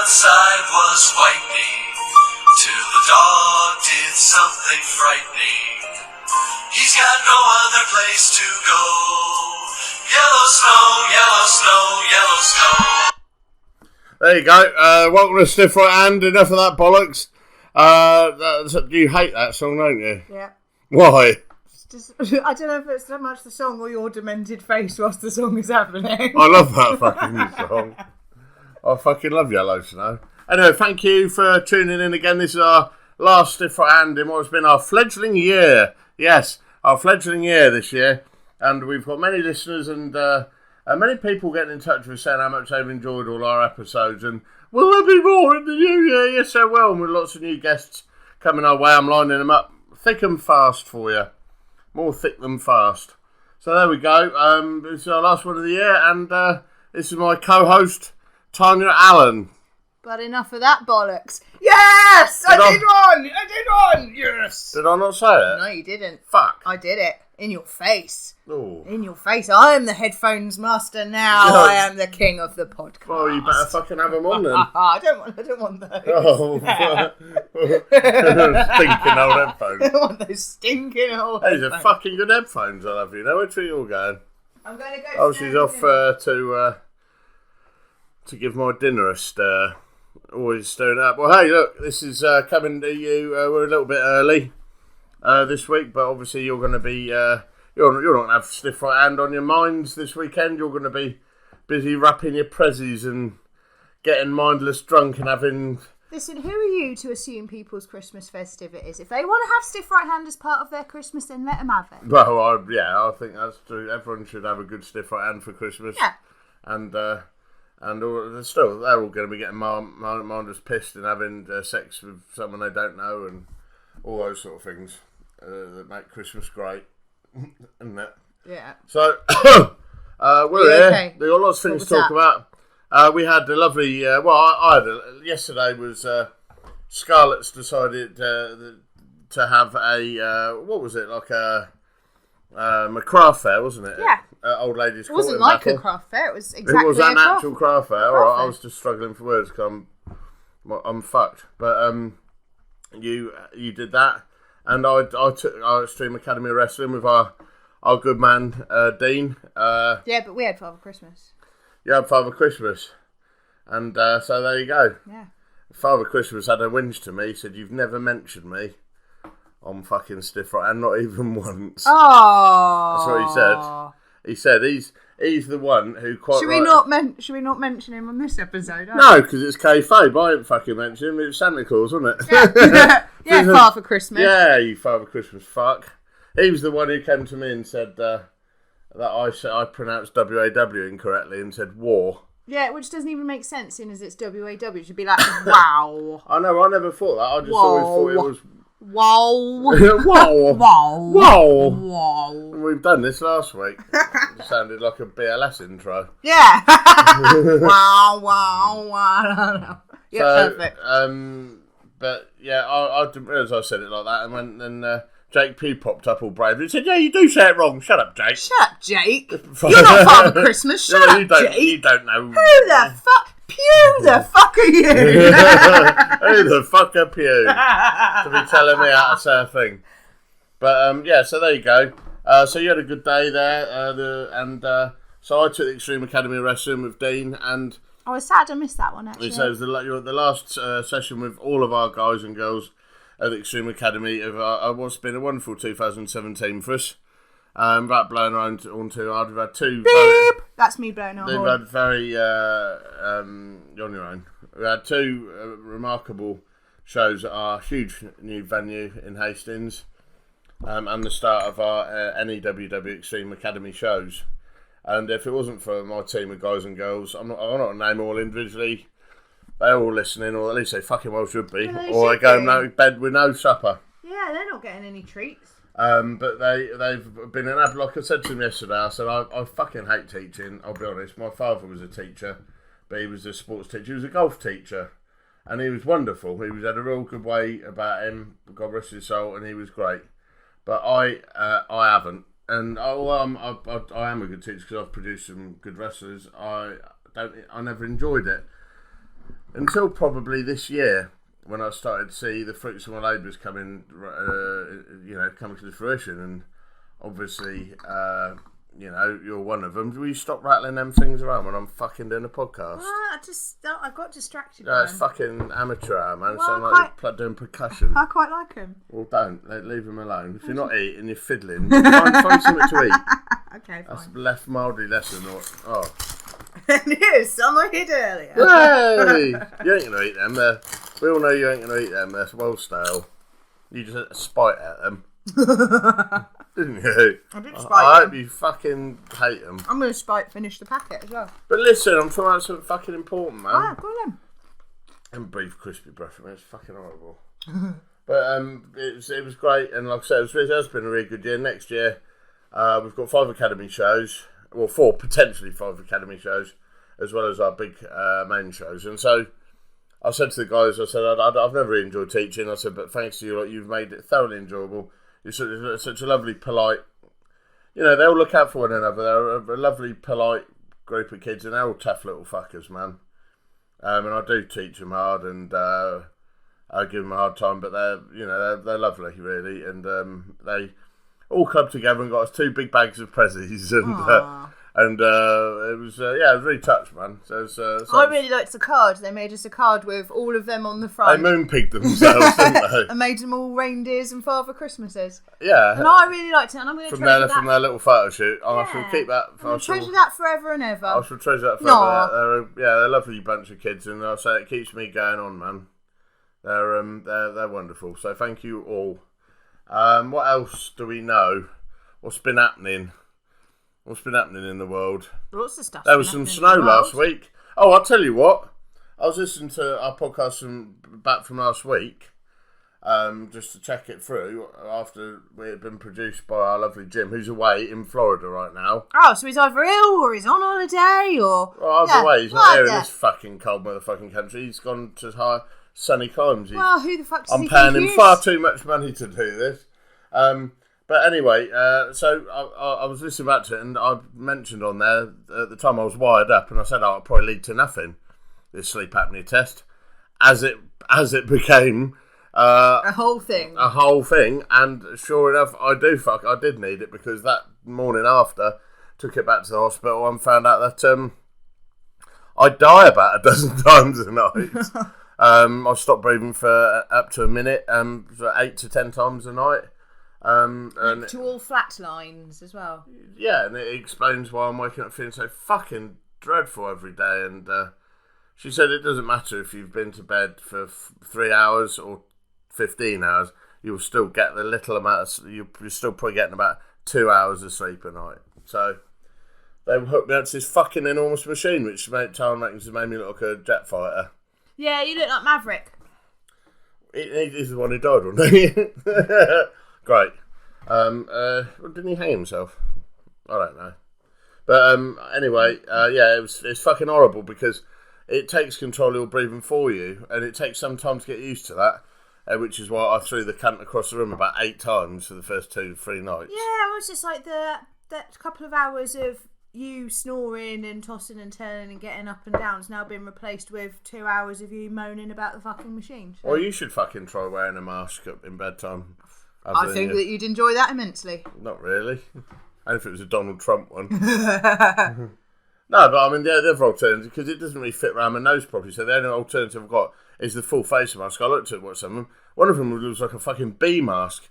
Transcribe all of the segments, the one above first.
outside was whitening, till the dog did something frightening. He's got no other place to go. Yellow snow, yellow snow, yellow snow. There you go. Welcome to Stiff Right Hand. Enough of that bollocks. You hate that song, don't you? Yeah. Why? I don't know if it's so much the song or your demented face whilst the song is happening. I love that fucking song. I fucking love Yellow Snow. Anyway, thank you for tuning in again. This is our last Stiff Right Hand in what's been our fledgling year. Yes, our fledgling year this year. And we've got many listeners and many people getting in touch with saying how much they've enjoyed all our episodes. And will there be more in the new year? Yes, there will. And with lots of new guests coming our way, I'm lining them up thick and fast for you. More thick than fast. So there we go. This is our last one of the year, and this is my co-host, Tarnya Allen. But enough of that bollocks. Yes! I did one! Yes! Did I not say it? No, you didn't. Fuck. I did it. In your face. Ooh. In your face. I am the headphones master now. Yeah. I am the king of the podcast. Well, you better fucking have them on then. I don't want those. Oh. Stinking old headphones. I don't want those stinking old These headphones. are fucking good headphones, I love you. Now, where are you all going? I'm going to go. Oh, she's off to give my dinner a stir. Always stirring up. Well, hey, look, this is coming to you. We're a little bit early this week, but obviously you're going to be you're not going to have Stiff Right Hand on your minds this weekend. You're going to be busy wrapping your prezzies and getting mindless drunk and having. Listen, who are you to assume people's Christmas festivities? If they want to have Stiff Right Hand as part of their Christmas, then let them have it. Well, I think that's true. Everyone should have a good Stiff Right Hand for Christmas. Yeah. And still, they're all going to be getting mindless pissed and having sex with someone they don't know and all those sort of things that make Christmas great. Isn't it? Yeah. So, we're here. Okay? We've got lots of things to talk about. We had a lovely... yesterday was... Scarlett's decided to have a... what was it? Like a craft fair, wasn't it? Yeah. Old ladies' It wasn't Court in like Battle. a craft fair. It was exactly It was an actual craft fair. All right, I was just struggling for words because I'm fucked. But you did that, and I took our Extreme Academy of Wrestling with our good man Dean. Yeah, but we had Father Christmas. You had Father Christmas, and so there you go. Yeah. Father Christmas had a whinge to me. He said, "You've never mentioned me on fucking Stiff Right, and not even once." Oh. That's what he said. He said he's the one who quite. Should we not mention him on this episode? No, because it's kayfabe. I didn't fucking mention him. It was Santa Claus, wasn't it? Yeah, yeah, Father Christmas. Yeah, you Father Christmas fuck. He was the one who came to me and said that I pronounced WAW incorrectly and said war. Yeah, which doesn't even make sense, seeing as it's WAW. It should be like wow. I know. I never thought that. I just always thought it was. Wow. Wow. Wow. Wow. Wow. We've done this last week. It sounded like a BLS intro. Yeah. Wow, wow, wow. Yeah, So, perfect. But yeah, I didn't realise I said it like that. And then Jake P popped up all brave and said, "Yeah, you do say it wrong. Shut up, Jake." Shut up, Jake. You're not Father Christmas. Shut up, Jake. You don't know. Who the fuck? Pew the fuck are you? Who the fuck are Pew? To be telling me how to say a thing. But yeah, so there you go. So you had a good day there, so I took the Extreme Academy of Wrestling with Dean, and I was sad I missed that one actually. so it was you're at the last session with all of our guys and girls at the Extreme Academy of what's been a wonderful 2017 for us. Without blowing around on too hard, we've had two. Beep. That's me blowing our They've horn. had very you're on your own. We had two remarkable shows at our huge new venue in Hastings, and the start of our NEWW Extreme Academy shows. And if it wasn't for my team of guys and girls, I'm not going to name all individually. They're all listening, or at least they fucking well should be, or they go to bed with no supper. Yeah, they're not getting any treats. But they've been an app. Like I said to them yesterday, I said I fucking hate teaching. I'll be honest. My father was a teacher, but he was a sports teacher. He was a golf teacher, and he was wonderful. He had a real good way about him. God rest his soul, and he was great. But I haven't, and I am a good teacher because I've produced some good wrestlers. I never enjoyed it. until probably this year when I started to see the fruits of my labours coming to fruition, and obviously, you're one of them. Will you stop rattling them things around when I'm fucking doing a podcast? I got distracted. Yeah, it's fucking amateur hour, man. Well, Sound like you're doing percussion. I quite like him. Well, don't. Leave him alone. If you're not eating, you're fiddling. Find something to eat. Okay, fine. That's mildly less than what... Oh. Yes, some I hid earlier. Hey! You ain't going to eat them. We all know you ain't going to eat them. They're well stale. You just had a spite at them. Didn't you? I did spite I them. hope you fucking hate them. I'm going to finish the packet as well. But listen, I'm talking about something fucking important, man. Ah, go on then. And brief crispy breath from it. It's fucking horrible. But it was great, and like I said, it has been a really good year. Next year, we've got 5 Academy shows, well, 4 potentially 5 Academy shows, as well as our big main shows. And so I said to the guys, I said, I've never really enjoyed teaching. I said, but thanks to you, you've made it thoroughly enjoyable. You're such a lovely, polite, they all look out for one another. They're a lovely, polite group of kids, and they're all tough little fuckers, man. And I do teach them hard, and I give them a hard time, but they're lovely, really, and they all clubbed together and got us 2 big bags of prezzies, and it was I was really touched, man. So I really liked the card. They made us a card with all of them on the front. They moonpigged themselves, didn't they? And made them all reindeers and Father Christmases. Yeah, and I really liked it, and I'm going to treasure that. From their little photo shoot. I shall keep that. I shall treasure that forever and ever. I shall treasure that forever. They're a lovely bunch of kids, and I'll say it keeps me going on, man. They're wonderful. So thank you all. What else do we know? What's been happening? What's been happening in the world? Lots of stuff. There was some snow last week. Oh, I'll tell you what. I was listening to our podcast back from last week, just to check it through after we had been produced by our lovely Jim, who's away in Florida right now. Oh, so he's either ill or he's on holiday or... Well, either way, he's not here in this fucking cold motherfucking country. He's gone to high sunny climes. Well, who the fuck does I'm he paying think him he far is? too much money to do this. But anyway, so I was listening back to it, and I mentioned on there at the time I was wired up, and I said, it'll probably lead to nothing, this sleep apnea test, as it became a whole thing. And sure enough, I did need it, because that morning after, took it back to the hospital and found out that I die about 12 times a night. I stopped breathing for up to a minute, for 8 to 10 times a night. And to all flat lines as well. Yeah, and it explains why I'm waking up feeling so fucking dreadful every day. And she said it doesn't matter if you've been to bed for 3 hours or 15 hours, you'll still get the little amount of, you're still probably getting about 2 hours of sleep a night. So they hooked me up to this fucking enormous machine, which time has made me look like a jet fighter. Yeah, you look like Maverick. He's the one who died, wasn't he? Great. Didn't he hang himself? I don't know. But anyway, it's fucking horrible, because it takes control of your breathing for you, and it takes some time to get used to that, which is why I threw the cunt across the room about 8 times for the first 2-3 nights. Yeah, it was just like that couple of hours of you snoring and tossing and turning and getting up and down has now been replaced with 2 hours of you moaning about the fucking machine. So. Well, you should fucking try wearing a mask in bedtime. I think that you'd enjoy that immensely. Not really. Only if it was a Donald Trump one. No, but I mean, the other alternative, because it doesn't really fit around my nose properly, so the only alternative I've got is the full face mask. I looked at some of them. One of them was like a fucking bee mask.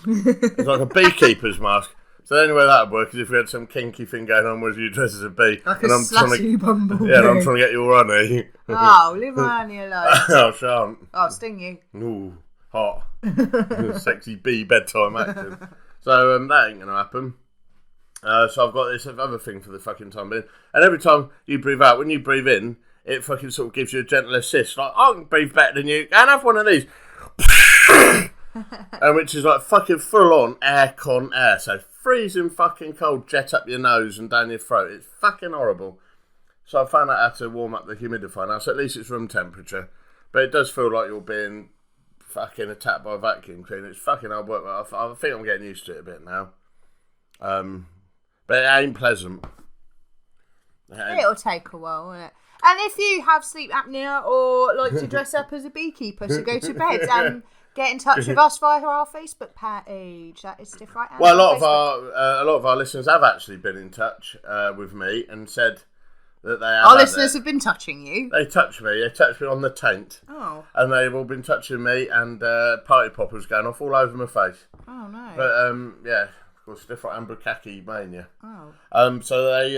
It's like a beekeeper's mask. So the only way that would work is if we had some kinky thing going on where you dress as a bee. Like and a slutty bumblebee. Yeah, and I'm trying to get your honey. Oh, leave my honey alone. I shan't. I'll sting you. Ooh, hot. Sexy bee bedtime action. So that ain't going to happen. So I've got this other thing for the fucking time being. And every time you breathe out, when you breathe in, it fucking sort of gives you a gentle assist. Like, I can breathe better than you. And have one of these. And which is like fucking full on aircon air. So freezing fucking cold jet up your nose and down your throat. It's fucking horrible. So I found out how to warm up the humidifier now. So at least it's room temperature. But it does feel like you're being fucking attacked by a vacuum cleaner. It's fucking hard work. I think I'm getting used to it a bit now. But it ain't pleasant. It'll take a while, won't it? And if you have sleep apnea or like to dress up as a beekeeper to go to bed, get in touch with us via our Facebook page. That is Stiff Right Hand. Well, a lot of our listeners have actually been in touch with me and said that they have. Our listeners have been touching you. They touched me. They touched me on the taint. Oh. And they've all been touching me, and party poppers going off all over my face. Oh no. But yeah. Stiff Right Hand Bukkake mania. Oh. So they,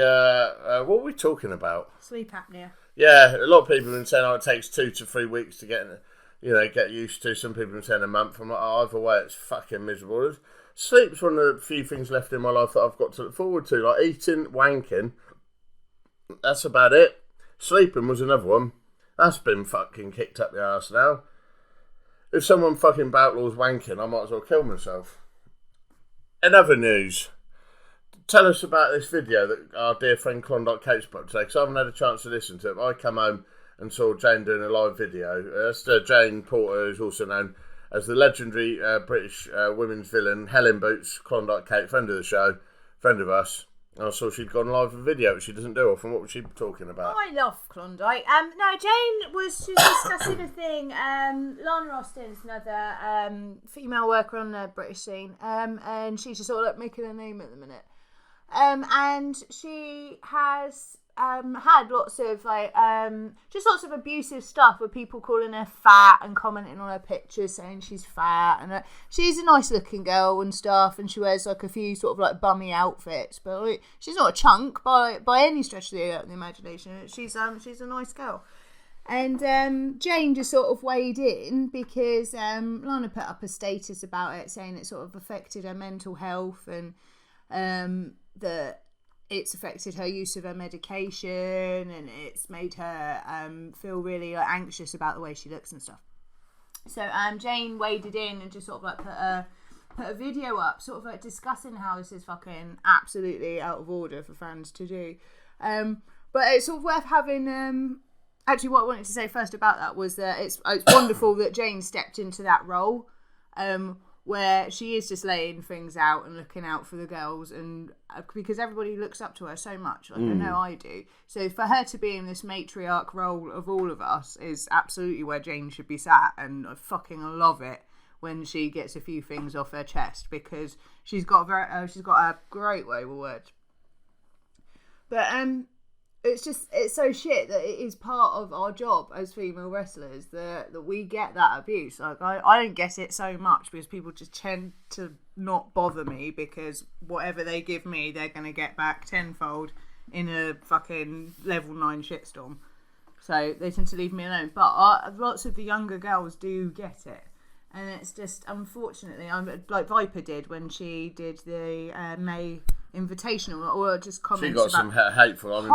what were we talking about? Sleep apnea. Yeah, a lot of people have been saying, it takes 2 to 3 weeks to get used to. Some people have been saying a month. I'm like, either way, it's fucking miserable. Sleep's one of the few things left in my life that I've got to look forward to. Like eating, wanking. That's about it. Sleeping was another one. That's been fucking kicked up the arse now. If someone fucking outlaws wanking, I might as well kill myself. In other news, tell us about this video that our dear friend Klondike Kate's put today, because I haven't had a chance to listen to it. I come home and saw Jane doing a live video. That's Jane Porter, who's also known as the legendary British women's villain, Helen Boots, Klondike Kate, friend of the show, friend of us. And I saw she'd gone live with a video, which she doesn't do often. What was she talking about? I love Klondike. No, Jane was discussing a thing. Lana Austin's another female worker on the British scene, and she's just sort of like making a name at the minute. And she has had lots of just lots of abusive stuff with people calling her fat and commenting on her pictures saying she's fat, and she's a nice looking girl and stuff, and she wears like a few sort of like bummy outfits, but like, she's not a chunk by any stretch of the imagination. She's a nice girl. And Jane just sort of weighed in because Lana put up a status about it saying it sort of affected her mental health, and that it's affected her use of her medication, and it's made her feel really like, anxious about the way she looks and stuff. So Jane waded in and just sort of like put a video up, sort of like discussing how this is fucking absolutely out of order for fans to do. But it's sort of worth having. Actually, what I wanted to say first about that was that it's wonderful that Jane stepped into that role. Where she is just laying things out and looking out for the girls, and because everybody looks up to her so much, like I know I do. So for her to be in this matriarch role of all of us is absolutely where Jane should be sat, and I fucking love it when she gets a few things off her chest, because she's got a great way with words. But it's so shit that it is part of our job as female wrestlers that we get that abuse. Like I don't get it so much because people just tend to not bother me, because whatever they give me, they're going to get back tenfold in a fucking level 9 shitstorm. So they tend to leave me alone. But lots of the younger girls do get it. And it's just, unfortunately, like Viper did when she did the May Invitational, or just comments. She got about some hateful. I mean,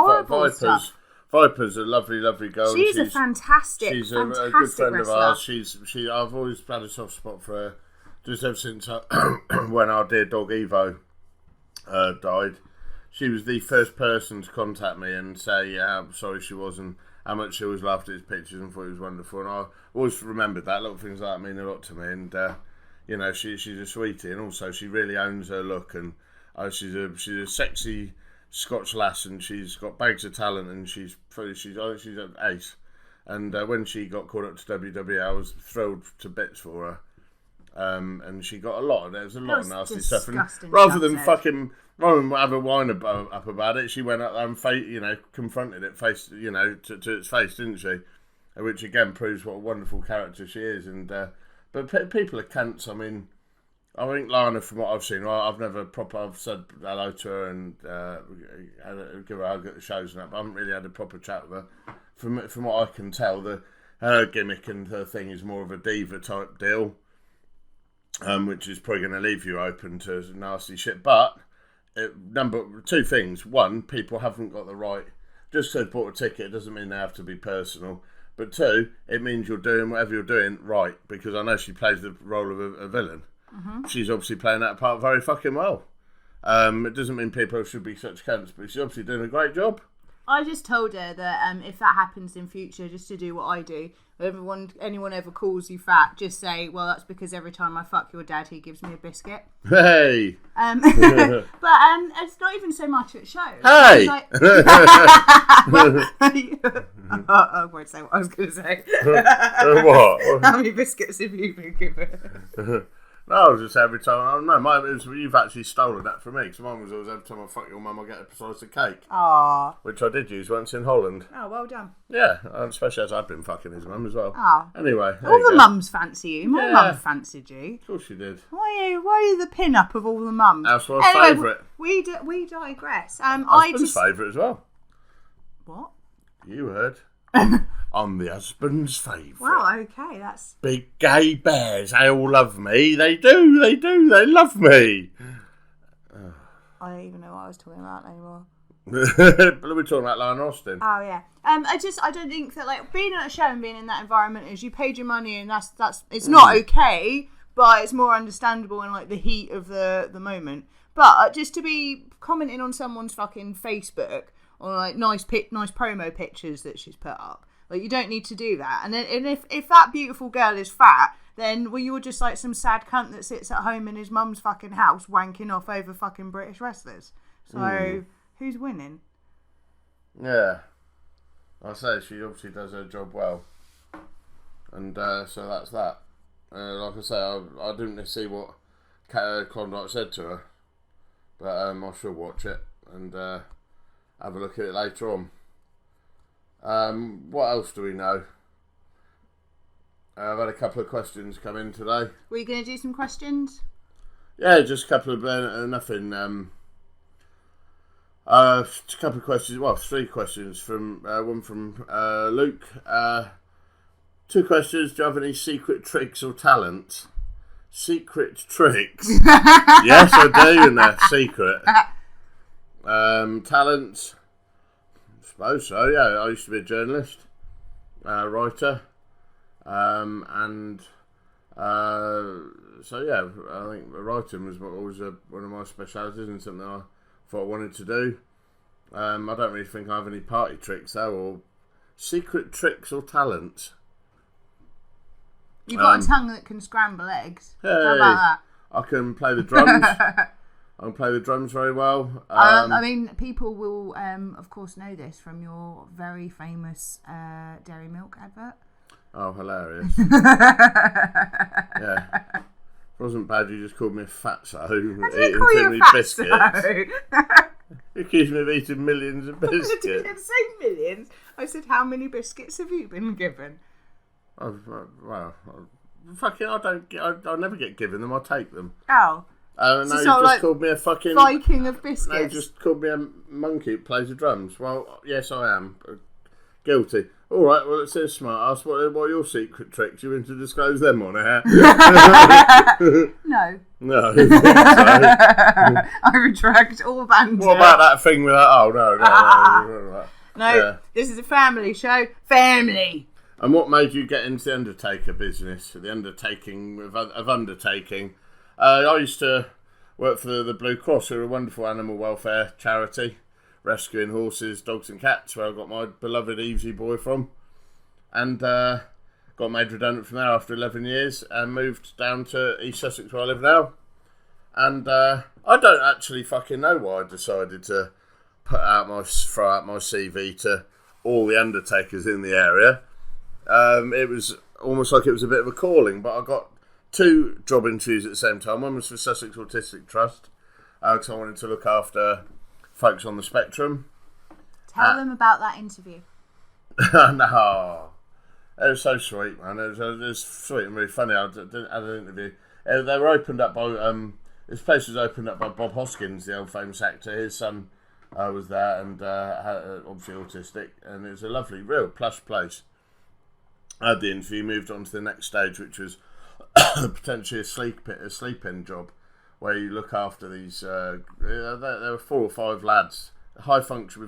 Viper's a lovely, lovely girl. She's a fantastic. She's a good friend wrestler. of ours. I've always had a soft spot for her, just ever since when our dear dog Evo died. She was the first person to contact me and say how sorry she was and how much she always laughed at his pictures and thought he was wonderful. And I always remembered that. Little things like that mean a lot to me. And she's a sweetie, and also she really owns her look, and she's a sexy Scotch lass, and she's got bags of talent, and she's an ace. And when she got called up to WWE, I was thrilled to bits for her. And she got a lot. There was a lot of nasty stuff. And rather than have a whine up about it, she went up there and confronted it to its face, didn't she? Which again proves what a wonderful character she is. And but people are cunts. I mean, I think Lana, from what I've seen, I've said hello to her and give her a hug at the shows and that, but I haven't really had a proper chat with her. From what I can tell, her gimmick and her thing is more of a diva type deal, which is probably going to leave you open to nasty shit. But two things: one, people haven't got the right. Just because they bought a ticket doesn't mean they have to be personal. But two, it means you're doing whatever you're doing right, because I know she plays the role of a villain. Mm-hmm. She's obviously playing that part very fucking well. It doesn't mean people should be such cunts, but she's obviously doing a great job. I just told her that if that happens in future, just to do what I do. Anyone ever calls you fat, just say, well, that's because every time I fuck your dad, he gives me a biscuit. Hey! But it's not even so much at shows. Hey! Like, I won't say what I was going to say. What? How many biscuits have you been given? No, just every time. I don't know. You've actually stolen that from me. Because mine was always every time I fuck your mum, I get a slice of cake. Aww. Which I did use once in Holland. Oh, well done. Yeah, especially as I'd been fucking his mum as well. Oh. Anyway. All the mums fancy you. My mum fancied you. Of course she did. Why are you the pin-up of all the mums? That's my favourite. We digress. Husband's favourite as well. What? You heard. I'm the husband's favourite. Wow, okay, that's... Big gay bears, they all love me. They do, they love me. I don't even know what I was talking about anymore. But we're talking about Lionel Austin. Oh, yeah. I don't think that, like, being at a show and being in that environment is you paid your money and that's it's not okay, but it's more understandable in, like, the heat of the moment. But just to be commenting on someone's fucking Facebook on, like, nice promo pictures that she's put up, like, you don't need to do that. And if that beautiful girl is fat, then, well, you're just like some sad cunt that sits at home in his mum's fucking house wanking off over fucking British wrestlers. So, who's winning? Yeah. I say she obviously does her job well. And so that's that. Like I say, I didn't see what Klondike said to her. But I shall watch it and have a look at it later on. What else do we know? I've had a couple of questions come in today. Were you going to do some questions? Yeah, just a couple of nothing. A couple of questions. Well, 3 questions from one from Luke. 2 questions. Do you have any secret tricks or talents? Secret tricks? Yes, I do, and they're secret. Talents? I suppose so. Yeah, I used to be a journalist, writer. So yeah, I think writing was always one of my specialities and something I thought I wanted to do. I don't really think I have any party tricks though, or secret tricks or talents. You've got a tongue that can scramble eggs. Hey, how about that? I can play the drums. I can play the drums very well. I mean, people will, of course, know this from your very famous Dairy Milk advert. Oh, hilarious. Yeah. It wasn't bad, you just called me a fatso eating too many biscuits. You accused me of eating millions of biscuits. I didn't say millions. I said, how many biscuits have you been given? Well, fucking, I never get given them, I take them. Oh. No, you just like called me a fucking... Viking of biscuits. No, you just called me a monkey who plays the drums. Well, yes, I am. Guilty. All right, well, it says smart ass. What are your secret tricks? You want to disclose them on air? No. No. I retract all banter. What about that thing with that? Oh, no. No, yeah. This is a family show. Family. And what made you get into the undertaker business? The undertaking of undertaking. I used to work for the Blue Cross, who are a wonderful animal welfare charity, rescuing horses, dogs and cats, where I got my beloved Evesy boy from. And got made redundant from there after 11 years and moved down to East Sussex where I live now. And I don't actually fucking know why I decided to throw out my CV to all the undertakers in the area. It was almost like it was a bit of a calling, but I got 2 job interviews at the same time. One was for Sussex Autistic Trust, because I wanted to look after folks on the spectrum. Tell them about that interview. No, it was so sweet, man. It was sweet and really funny. I had an interview. They were opened up by this place was opened up by Bob Hoskins, the old famous actor. His son was there and obviously autistic, and it was a lovely, real plush place. I had the interview, moved on to the next stage, which was potentially a sleep-in job, where you look after these. There were 4 or 5 lads, high functioning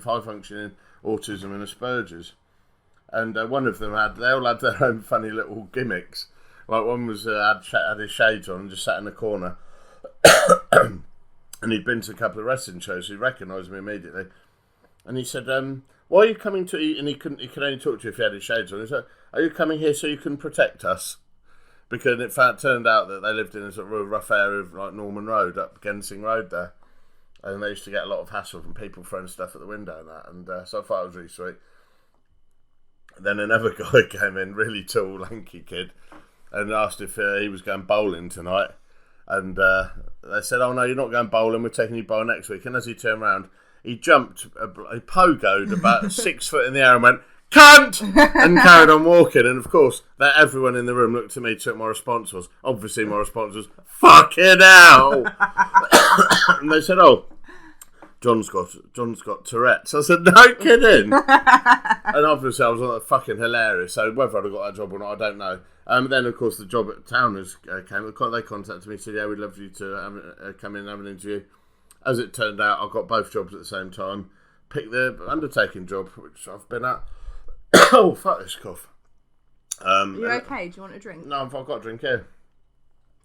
autism and Asperger's, and one of them they all had their own funny little gimmicks. Like one was had his shades on and just sat in the corner, and he'd been to a couple of wrestling shows, so he recognised me immediately. And he said, why are you coming to eat? And he could only talk to you if he had his shades on. He said, are you coming here so you can protect us? Because it turned out that they lived in a sort of a rough area of like Norman Road, up Gensing Road there. And they used to get a lot of hassle from people throwing stuff at the window and that. And so I thought it was really sweet. Then another guy came in, really tall, lanky kid, and asked if he was going bowling tonight. And they said, oh no, you're not going bowling, we're taking you bowling next week. And as he turned around, he jumped, he pogoed about 6 foot in the air and went, cunt! And carried on walking. And of course, everyone in the room looked at me, took my response was, obviously my response was, fucking hell! And they said, oh, John's got Tourette's. I said, no kidding. And obviously I was like, fucking hilarious. So whether I'd have got that job or not, I don't know. Then of course the job at Towners came. They contacted me and said, yeah, we'd love you to come in and have an interview. As it turned out, I got both jobs at the same time. Picked the undertaking job, which I've been at. Oh, fuck this cough. Are you okay? Do you want a drink? No, I've got a drink here.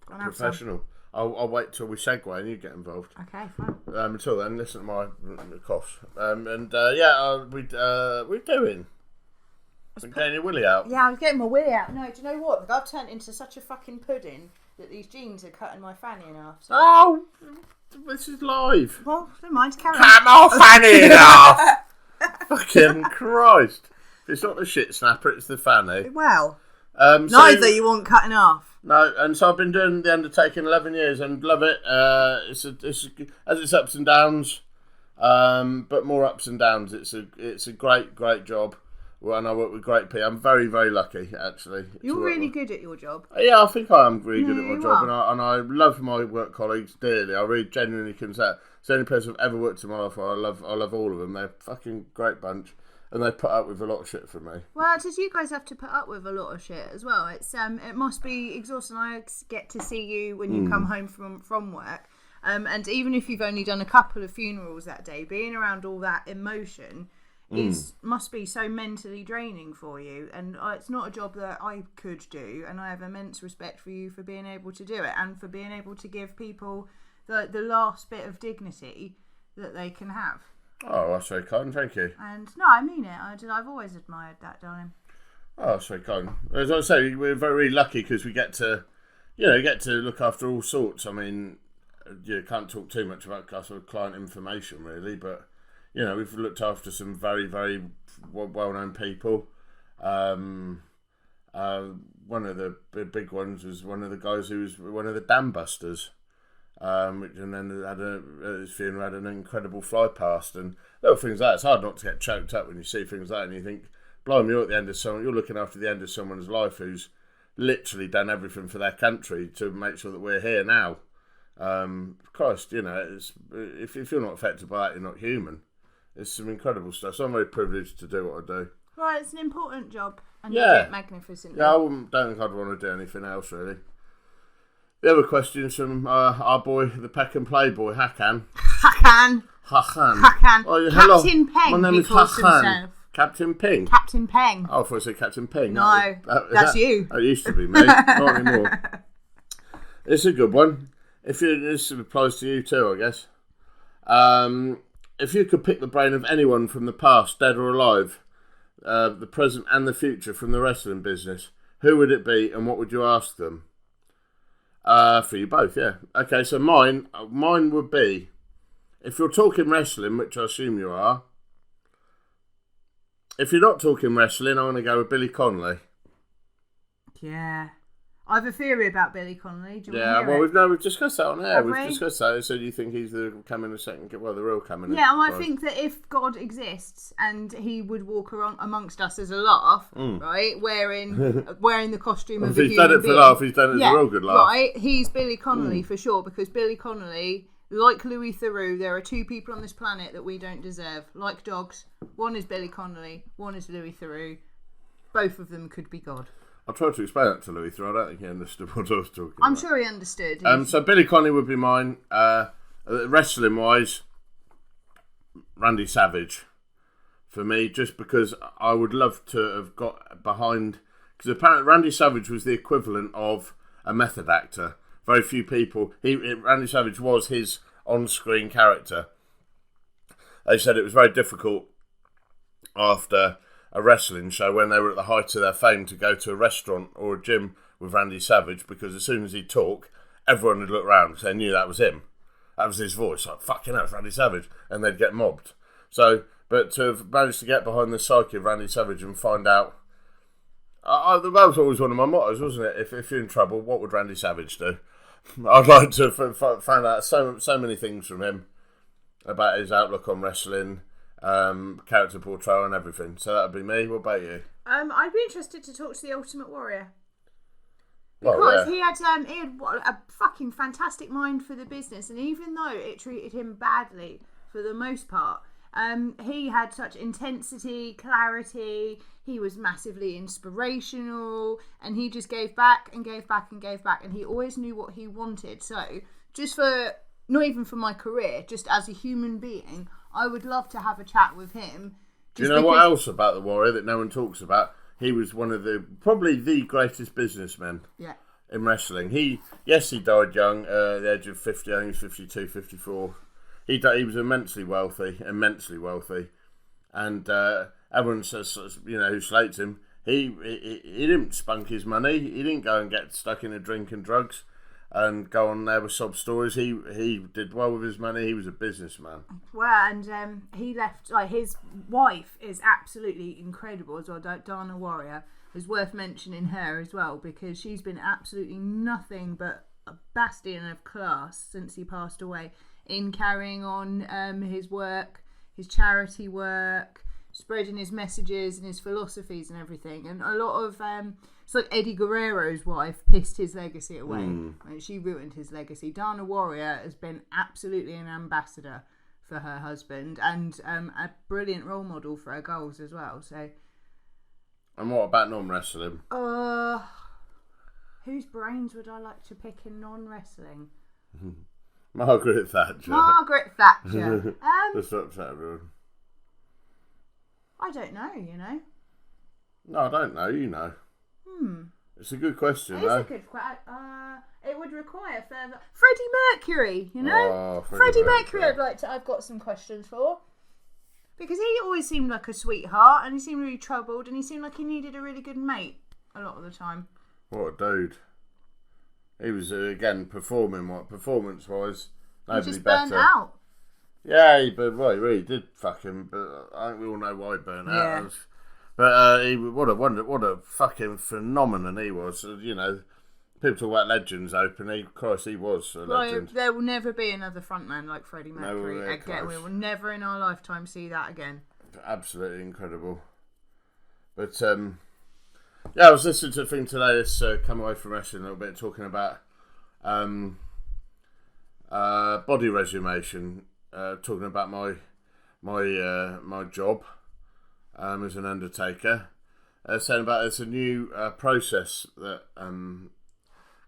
Professional. I'll wait till we segue and you get involved. Okay, fine. Until then, listen to my coughs. We're doing. Getting your willy out. Yeah, I was getting my willy out. No, do you know what? I've turned into such a fucking pudding that these jeans are cutting my fanny in half. So. Oh, this is live. Well, never mind. Carry on. Cut my fanny in half. Fucking Christ. It's not the shit snapper, it's the fanny. Well, neither you want cutting off. No, and so I've been doing the undertaking 11 years and love it. It's its ups and downs, but more ups and downs. It's a great job, and I work with great people. I'm very, very lucky, actually. You're really good at your job. Yeah, I think I am really good at my job, and I love my work colleagues dearly. I really genuinely can say it's the only person I've ever worked in my life for. I love all of them. They're a fucking great bunch. And they put up with a lot of shit from me. Well, does you guys have to put up with a lot of shit as well? It's it must be exhausting. I get to see you when you come home from work, and even if you've only done a couple of funerals that day, being around all that emotion must be so mentally draining for you. And it's not a job that I could do, and I have immense respect for you for being able to do it and for being able to give people the last bit of dignity that they can have. Oh, that's very kind, thank you. And no, I mean it. I've always admired that, darling. Oh, that's very kind. As I say, we're very lucky because we get to look after all sorts. I mean, you can't talk too much about sort of client information, really, but we've looked after some very, very well-known people. One of the big ones was one of the guys who was one of the dam busters. And then at his funeral had an incredible fly past and little things like that. It's hard not to get choked up when you see things like that and you think, blimey, you're at the end of someone, you're looking after the end of someone's life who's literally done everything for their country to make sure that we're here now. Christ, if you're not affected by that, you're not human. It's some incredible stuff. So I'm very privileged to do what I do. Well, it's an important job and you do it magnificently. Yeah, I don't think I'd want to do anything else really. The other question's from our boy, the Peck and Play boy, Hakan. Hakan. Oh, hello. Captain Peng. My name is Hakan. Captain Peng. Captain Peng. Oh, I thought I said Captain Peng. No, that's you. That used to be me. Not anymore. It's a good one. This applies to you too, I guess. If you could pick the brain of anyone from the past, dead or alive, the present and the future from the wrestling business, who would it be and what would you ask them? For you both, yeah. Okay, so mine would be, if you're talking wrestling, which I assume you are, if you're not talking wrestling, I'm going to go with Billy Connolly. Yeah. I have a theory about Billy Connolly. Do you want to hear it? We've discussed that on air. We've discussed that. So do you think he's the coming second? Well, the real coming. Yeah, I think that if God exists and he would walk around amongst us as a laugh, right, wearing the costume of a human being. If he's done it for a laugh, he's done it as a real good laugh. Right, he's Billy Connolly for sure, because Billy Connolly, like Louis Theroux, there are two people on this planet that we don't deserve. Like dogs, one is Billy Connolly, one is Louis Theroux. Both of them could be God. I tried to explain that to Louis Theroux. I don't think he understood what I was talking about. I'm sure he understood. So Billy Connolly would be mine. Wrestling-wise, Randy Savage for me, just because I would love to have got behind... Because apparently Randy Savage was the equivalent of a method actor. Very few people... Randy Savage was his on-screen character. They said it was very difficult after a wrestling show when they were at the height of their fame to go to a restaurant or a gym with Randy Savage, because as soon as he'd talk, everyone would look around because they knew that was him. That was his voice. Like, fucking hell, it's Randy Savage. And they'd get mobbed. So, but to have managed to get behind the psyche of Randy Savage and find out... that was always one of my mottos, wasn't it? If you're in trouble, what would Randy Savage do? I'd like to find out so many things from him about his outlook on wrestling, character portrayal and everything. So that would be me. What about you? I'd be interested to talk to the Ultimate Warrior. Because he had a fucking fantastic mind for the business, and even though it treated him badly for the most part, he had such intensity, clarity. He was massively inspirational, and he just gave back and gave back and gave back, and he always knew what he wanted. So, just for, not even for my career, just as a human being, I would love to have a chat with him. Do you know what else about the Warrior that no one talks about? He was one of probably the greatest businessmen in wrestling. He died young, at the age of 50, I think he was 52, 54. He was immensely wealthy, and everyone says, who slates him, he didn't spunk his money. He didn't go and get stuck in a drink and drugs and go on there with sob stories. He did well with his money. He was a businessman. Well, and he left, like, his wife is absolutely incredible as well. Dana Warrior is worth mentioning her as well, because she's been absolutely nothing but a bastion of class since he passed away, in carrying on his work, his charity work, spreading his messages and his philosophies and everything. And a lot of it's like Eddie Guerrero's wife pissed his legacy away. And she ruined his legacy. Dana Warrior has been absolutely an ambassador for her husband, and a brilliant role model for her goals as well. So, and what about non-wrestling? Whose brains would I like to pick in non-wrestling? Margaret Thatcher. Just upset everyone. I don't know, No, I don't know, you know. It's a good question, though. It's a good question. It would require further... Freddie Mercury, Freddie Mercury I've got some questions for. Because he always seemed like a sweetheart, and he seemed really troubled, and he seemed like he needed a really good mate a lot of the time. What a dude. He was, again, performance-wise, nobody just better. Burnt out. Yeah, he really did fuck him, but I think we all know why he burnt out. But what a fucking phenomenon he was. People talk about legends openly. Christ, he was a legend. There will never be another frontman like Freddie Mercury again. We will never in our lifetime see that again. Absolutely incredible. But I was listening to a thing today. Let's come away from wrestling a little bit, talking about body resumation. Talking about my job as an undertaker. Saying about there's a new process that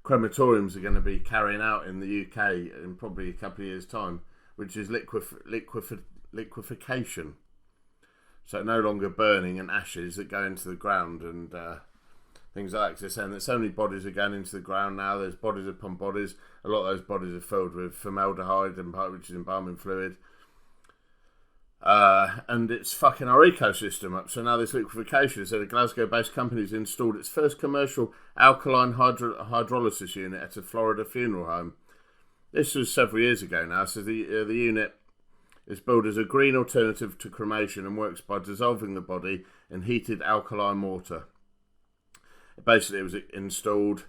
crematoriums are going to be carrying out in the UK in probably a couple of years' time, which is liquification. So no longer burning and ashes that go into the ground and things like that. 'Cause they're saying that so many bodies are going into the ground now. There's bodies upon bodies. A lot of those bodies are filled with formaldehyde, which is embalming fluid. And it's fucking our ecosystem up. So now this liquefaction, so the Glasgow-based company has installed its first commercial alkaline hydrolysis unit at a Florida funeral home. This was several years ago now. So the unit is billed as a green alternative to cremation and works by dissolving the body in heated alkaline water. Basically, it was installed,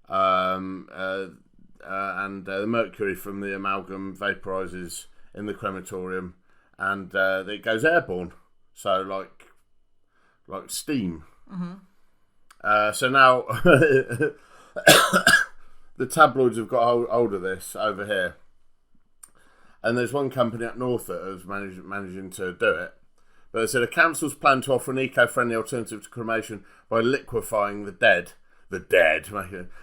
and the mercury from the amalgam vaporizes in the crematorium, and it goes airborne, so like steam. So now the tabloids have got hold of this over here, and there's one company up north that is managing to do it. But they said a council's plan to offer an eco-friendly alternative to cremation by liquefying the dead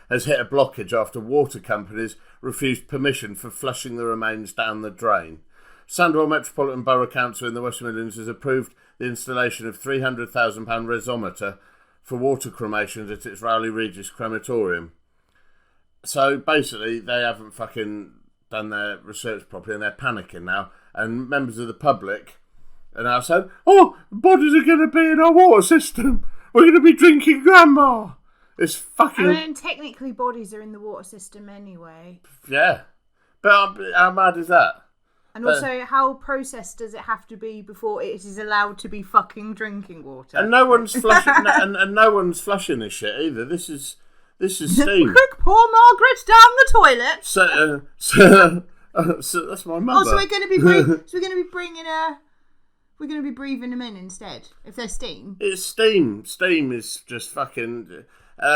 has hit a blockage after water companies refused permission for flushing the remains down the drain. Sandwell Metropolitan Borough Council in the West Midlands has approved the installation of £300,000 resometer for water cremations at its Rowley Regis crematorium. So basically, they haven't fucking done their research properly, and they're panicking now. And members of the public And I said, oh, bodies are going to be in our water system. We're going to be drinking grandma. It's fucking... I mean, technically bodies are in the water system anyway. Yeah. But how mad is that? And also, how processed does it have to be before it is allowed to be fucking drinking water? And no one's flushing, and no one's flushing this shit either. This is steam. Quick, pour Margaret down the toilet. So that's my mother. Oh, so we're going to be we're going to be breathing them in instead if they're steam. It's steam. Steam is just fucking.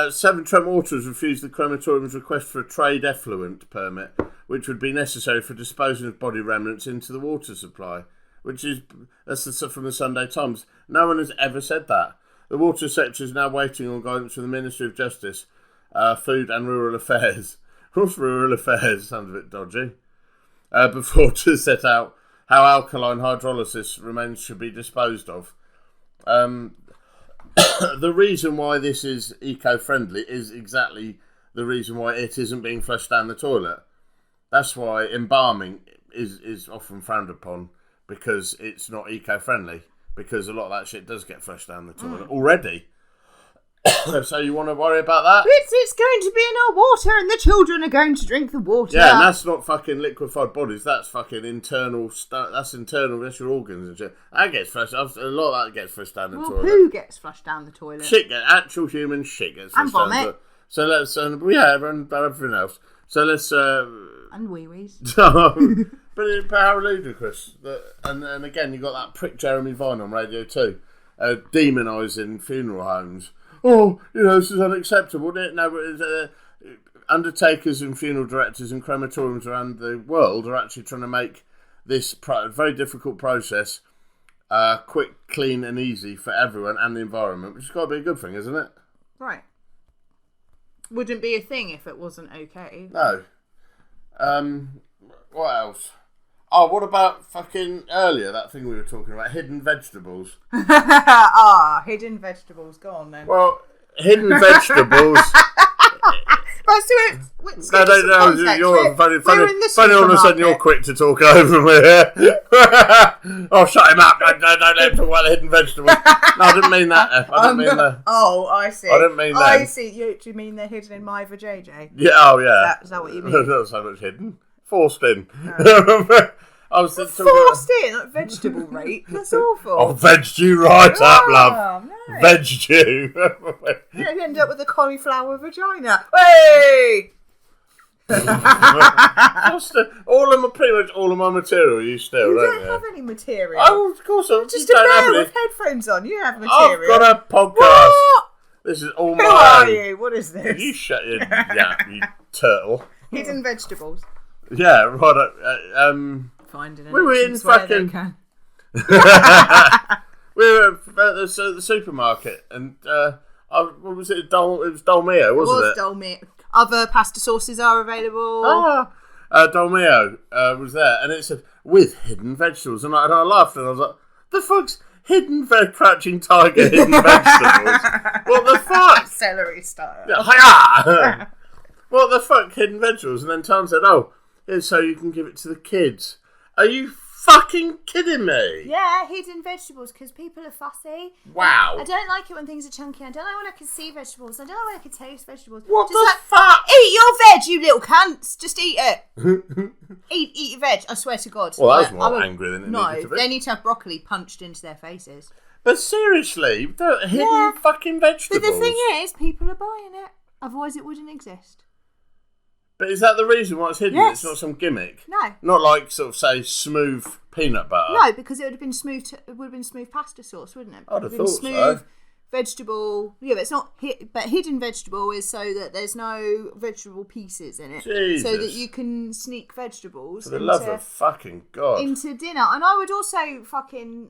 Severn Trent Water has refused the crematorium's request for a trade effluent permit, which would be necessary for disposing of body remnants into the water supply. That's from the Sunday Times. No one has ever said that. The water sector is now waiting on guidance from the Ministry of Justice, Food and Rural Affairs. What's Rural Affairs? Sounds a bit dodgy. Before to set out how alkaline hydrolysis remains should be disposed of. The reason why this is eco-friendly is exactly the reason why it isn't being flushed down the toilet. That's why embalming is often frowned upon, because it's not eco-friendly, because a lot of that shit does get flushed down the toilet already. So you want to worry about that? It's going to be in our water and the children are going to drink the water. Yeah, and that's not fucking liquefied bodies. That's fucking internal stuff. That's internal. That's your organs and shit. That gets flushed. A lot of that gets flushed down the toilet. Poo gets flushed down the toilet. Actual human shit gets flushed down the toilet. So let's, and everything else. So let's... and wee-wees. but how ludicrous. And again, you got that prick Jeremy Vine on Radio 2, demonising funeral homes. Oh, this is unacceptable. No, undertakers and funeral directors and crematoriums around the world are actually trying to make this very difficult process quick, clean and easy for everyone and the environment, which has got to be a good thing, isn't it? Right. Wouldn't be a thing if it wasn't okay. No. What else? Oh, what about fucking earlier, that thing we were talking about, hidden vegetables? Hidden vegetables. Go on then. Well, hidden vegetables... Let's do it. No, you're funny all of a sudden you're quick to talk over me here. Oh, shut him up. Don't let him talk about the hidden vegetables. No, I didn't mean that. I didn't mean that. Oh, I see. I didn't mean that. I see. Do you mean they're hidden in my vajayjay? Yeah, oh yeah. Is that what you mean? There's not so much hidden. Forced in. I was forced in at vegetable rape. That's awful. Oh, vegged you right up, love. No. Vegged you. You end up with a cauliflower vagina. Hey! Pretty much all of my material you steal, you don't you? Don't have any material. Oh, of course not. Just a bear with headphones on. You have material. I've got a podcast. What? This is all Who mine. are you? What is this? You shut your you turtle. Hidden vegetables. Yeah, right. Finding an we were in fucking. We were at the supermarket, and what was it? It was Dolmio, wasn't it? It was Dolmio. Other pasta sauces are available. Dolmio was there, and it said with hidden vegetables, and I laughed, and I was like, "The fuck's hidden crouching tiger hidden vegetables? What the fuck? Celery style. Yeah, what the fuck, hidden vegetables?" And then Tom said, "Oh, it's so you can give it to the kids." Are you fucking kidding me? Yeah, hidden vegetables, because people are fussy. Wow. I don't like it when things are chunky. I don't like when I can see vegetables. I don't like when I can taste vegetables. What the fuck? Eat your veg, you little cunts. Just eat it. eat your veg. I swear to God. Well, that was more angry than it needed to be. They need to have broccoli punched into their faces. But seriously, the hidden fucking vegetables. But the thing is, people are buying it. Otherwise it wouldn't exist. But is that the reason why it's hidden? Yes. It's not some gimmick? No. Not like, sort of, say, smooth peanut butter? No, because it would have been smooth. It would have been smooth pasta sauce, wouldn't it? I'd have thought smooth so. Vegetable. Yeah, but it's not. But hidden vegetable is so that there's no vegetable pieces in it, Jesus. so that you can sneak vegetables. For the love of fucking God. Into dinner. And I would also fucking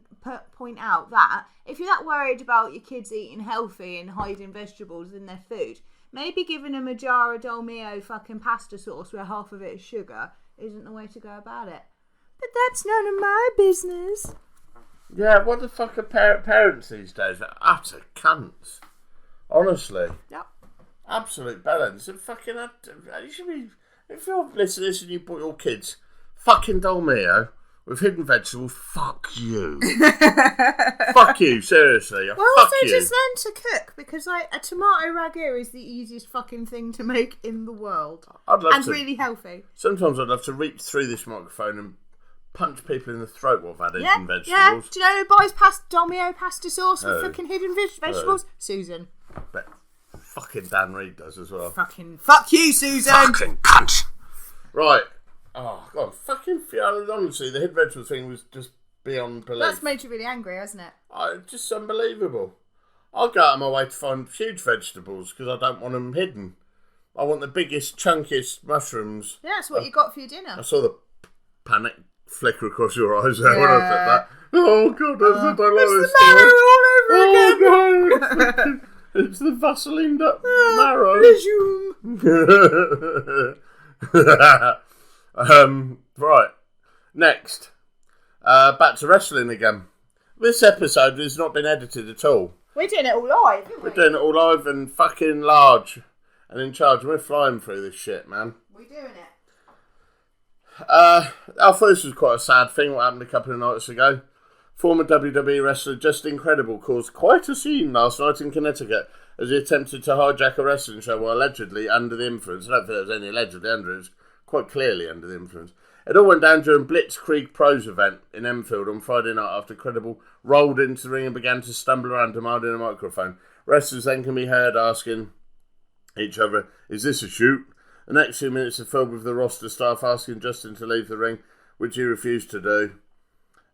point out that if you're that worried about your kids eating healthy and hiding vegetables in their food, maybe giving them a jar of Dolmio fucking pasta sauce where half of it is sugar isn't the way to go about it. But that's none of my business. Yeah, what the fuck are parents these days? They're utter cunts. Honestly. Yep. Absolute bellends. Fucking, you should be, if you're listening and you bought your kids fucking Dolmio, with hidden vegetables, fuck you. Fuck you, seriously. Well, fuck also you. just learn to cook, because a tomato ragu is the easiest fucking thing to make in the world. I'd love and to. really healthy. Sometimes I'd love to reach through this microphone and punch people in the throat while I've had hidden Yeah. vegetables. Do you know who buys Domino pasta sauce with fucking hidden vegetables? Susan. But fucking Dan Reed does as well. Fucking fuck you, Susan. Fucking cunt. Right. Oh, God. Fucking honestly, the hidden vegetable thing was just beyond belief. That's made you really angry, hasn't it? Just unbelievable. I'll go out of my way to find huge vegetables because I don't want them hidden. I want the biggest, chunkiest mushrooms. Yeah, that's what you got for your dinner. I saw the panic flicker across your eyes there when I said that. Oh, God, I don't like this story. Marrow all over again. Oh, no. It's the Vaseline up marrow. Right. Next. Back to wrestling again. This episode has not been edited at all. We're doing it all live, aren't we? We're doing it all live and fucking large and in charge. We're flying through this shit, man. We're doing it. I thought this was quite a sad thing, what happened a couple of nights ago. Former WWE wrestler Justin Credible caused quite a scene last night in Connecticut as he attempted to hijack a wrestling show while allegedly under the influence. I don't think there was any allegedly under it. It was quite clearly under the influence. It all went down during Blitzkrieg Pros event in Enfield on Friday night after Credible rolled into the ring and began to stumble around demanding a microphone. Wrestlers then can be heard asking each other, "Is this a shoot?" The next few minutes are filled with the roster staff asking Justin to leave the ring, which he refused to do,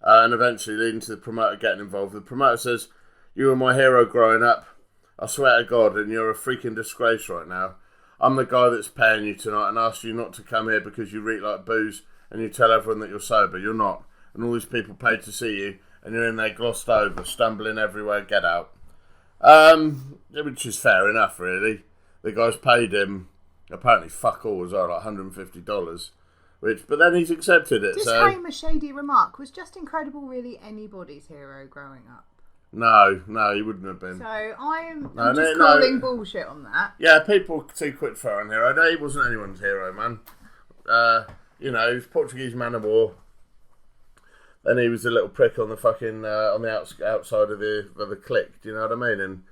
and eventually leading to the promoter getting involved. The promoter says, "You were my hero growing up. I swear to God, and you're a freaking disgrace right now. I'm the guy that's paying you tonight and asked you not to come here because you reek like booze and you tell everyone that you're sober. You're not. And all these people paid to see you and you're in there glossed over, stumbling everywhere. Get out." Which is fair enough, really. The guy's paid him apparently fuck all as well, like $150. But then he's accepted it. Disclaimer, shady remark. Was Justin Credible really anybody's hero growing up? No, he wouldn't have been. So I'm just calling bullshit on that. Yeah, people too quick for an hero. No, he wasn't anyone's hero, man. He was Portuguese man of war. Then he was a little prick on the fucking on the outside of the clique. Do you know what I mean?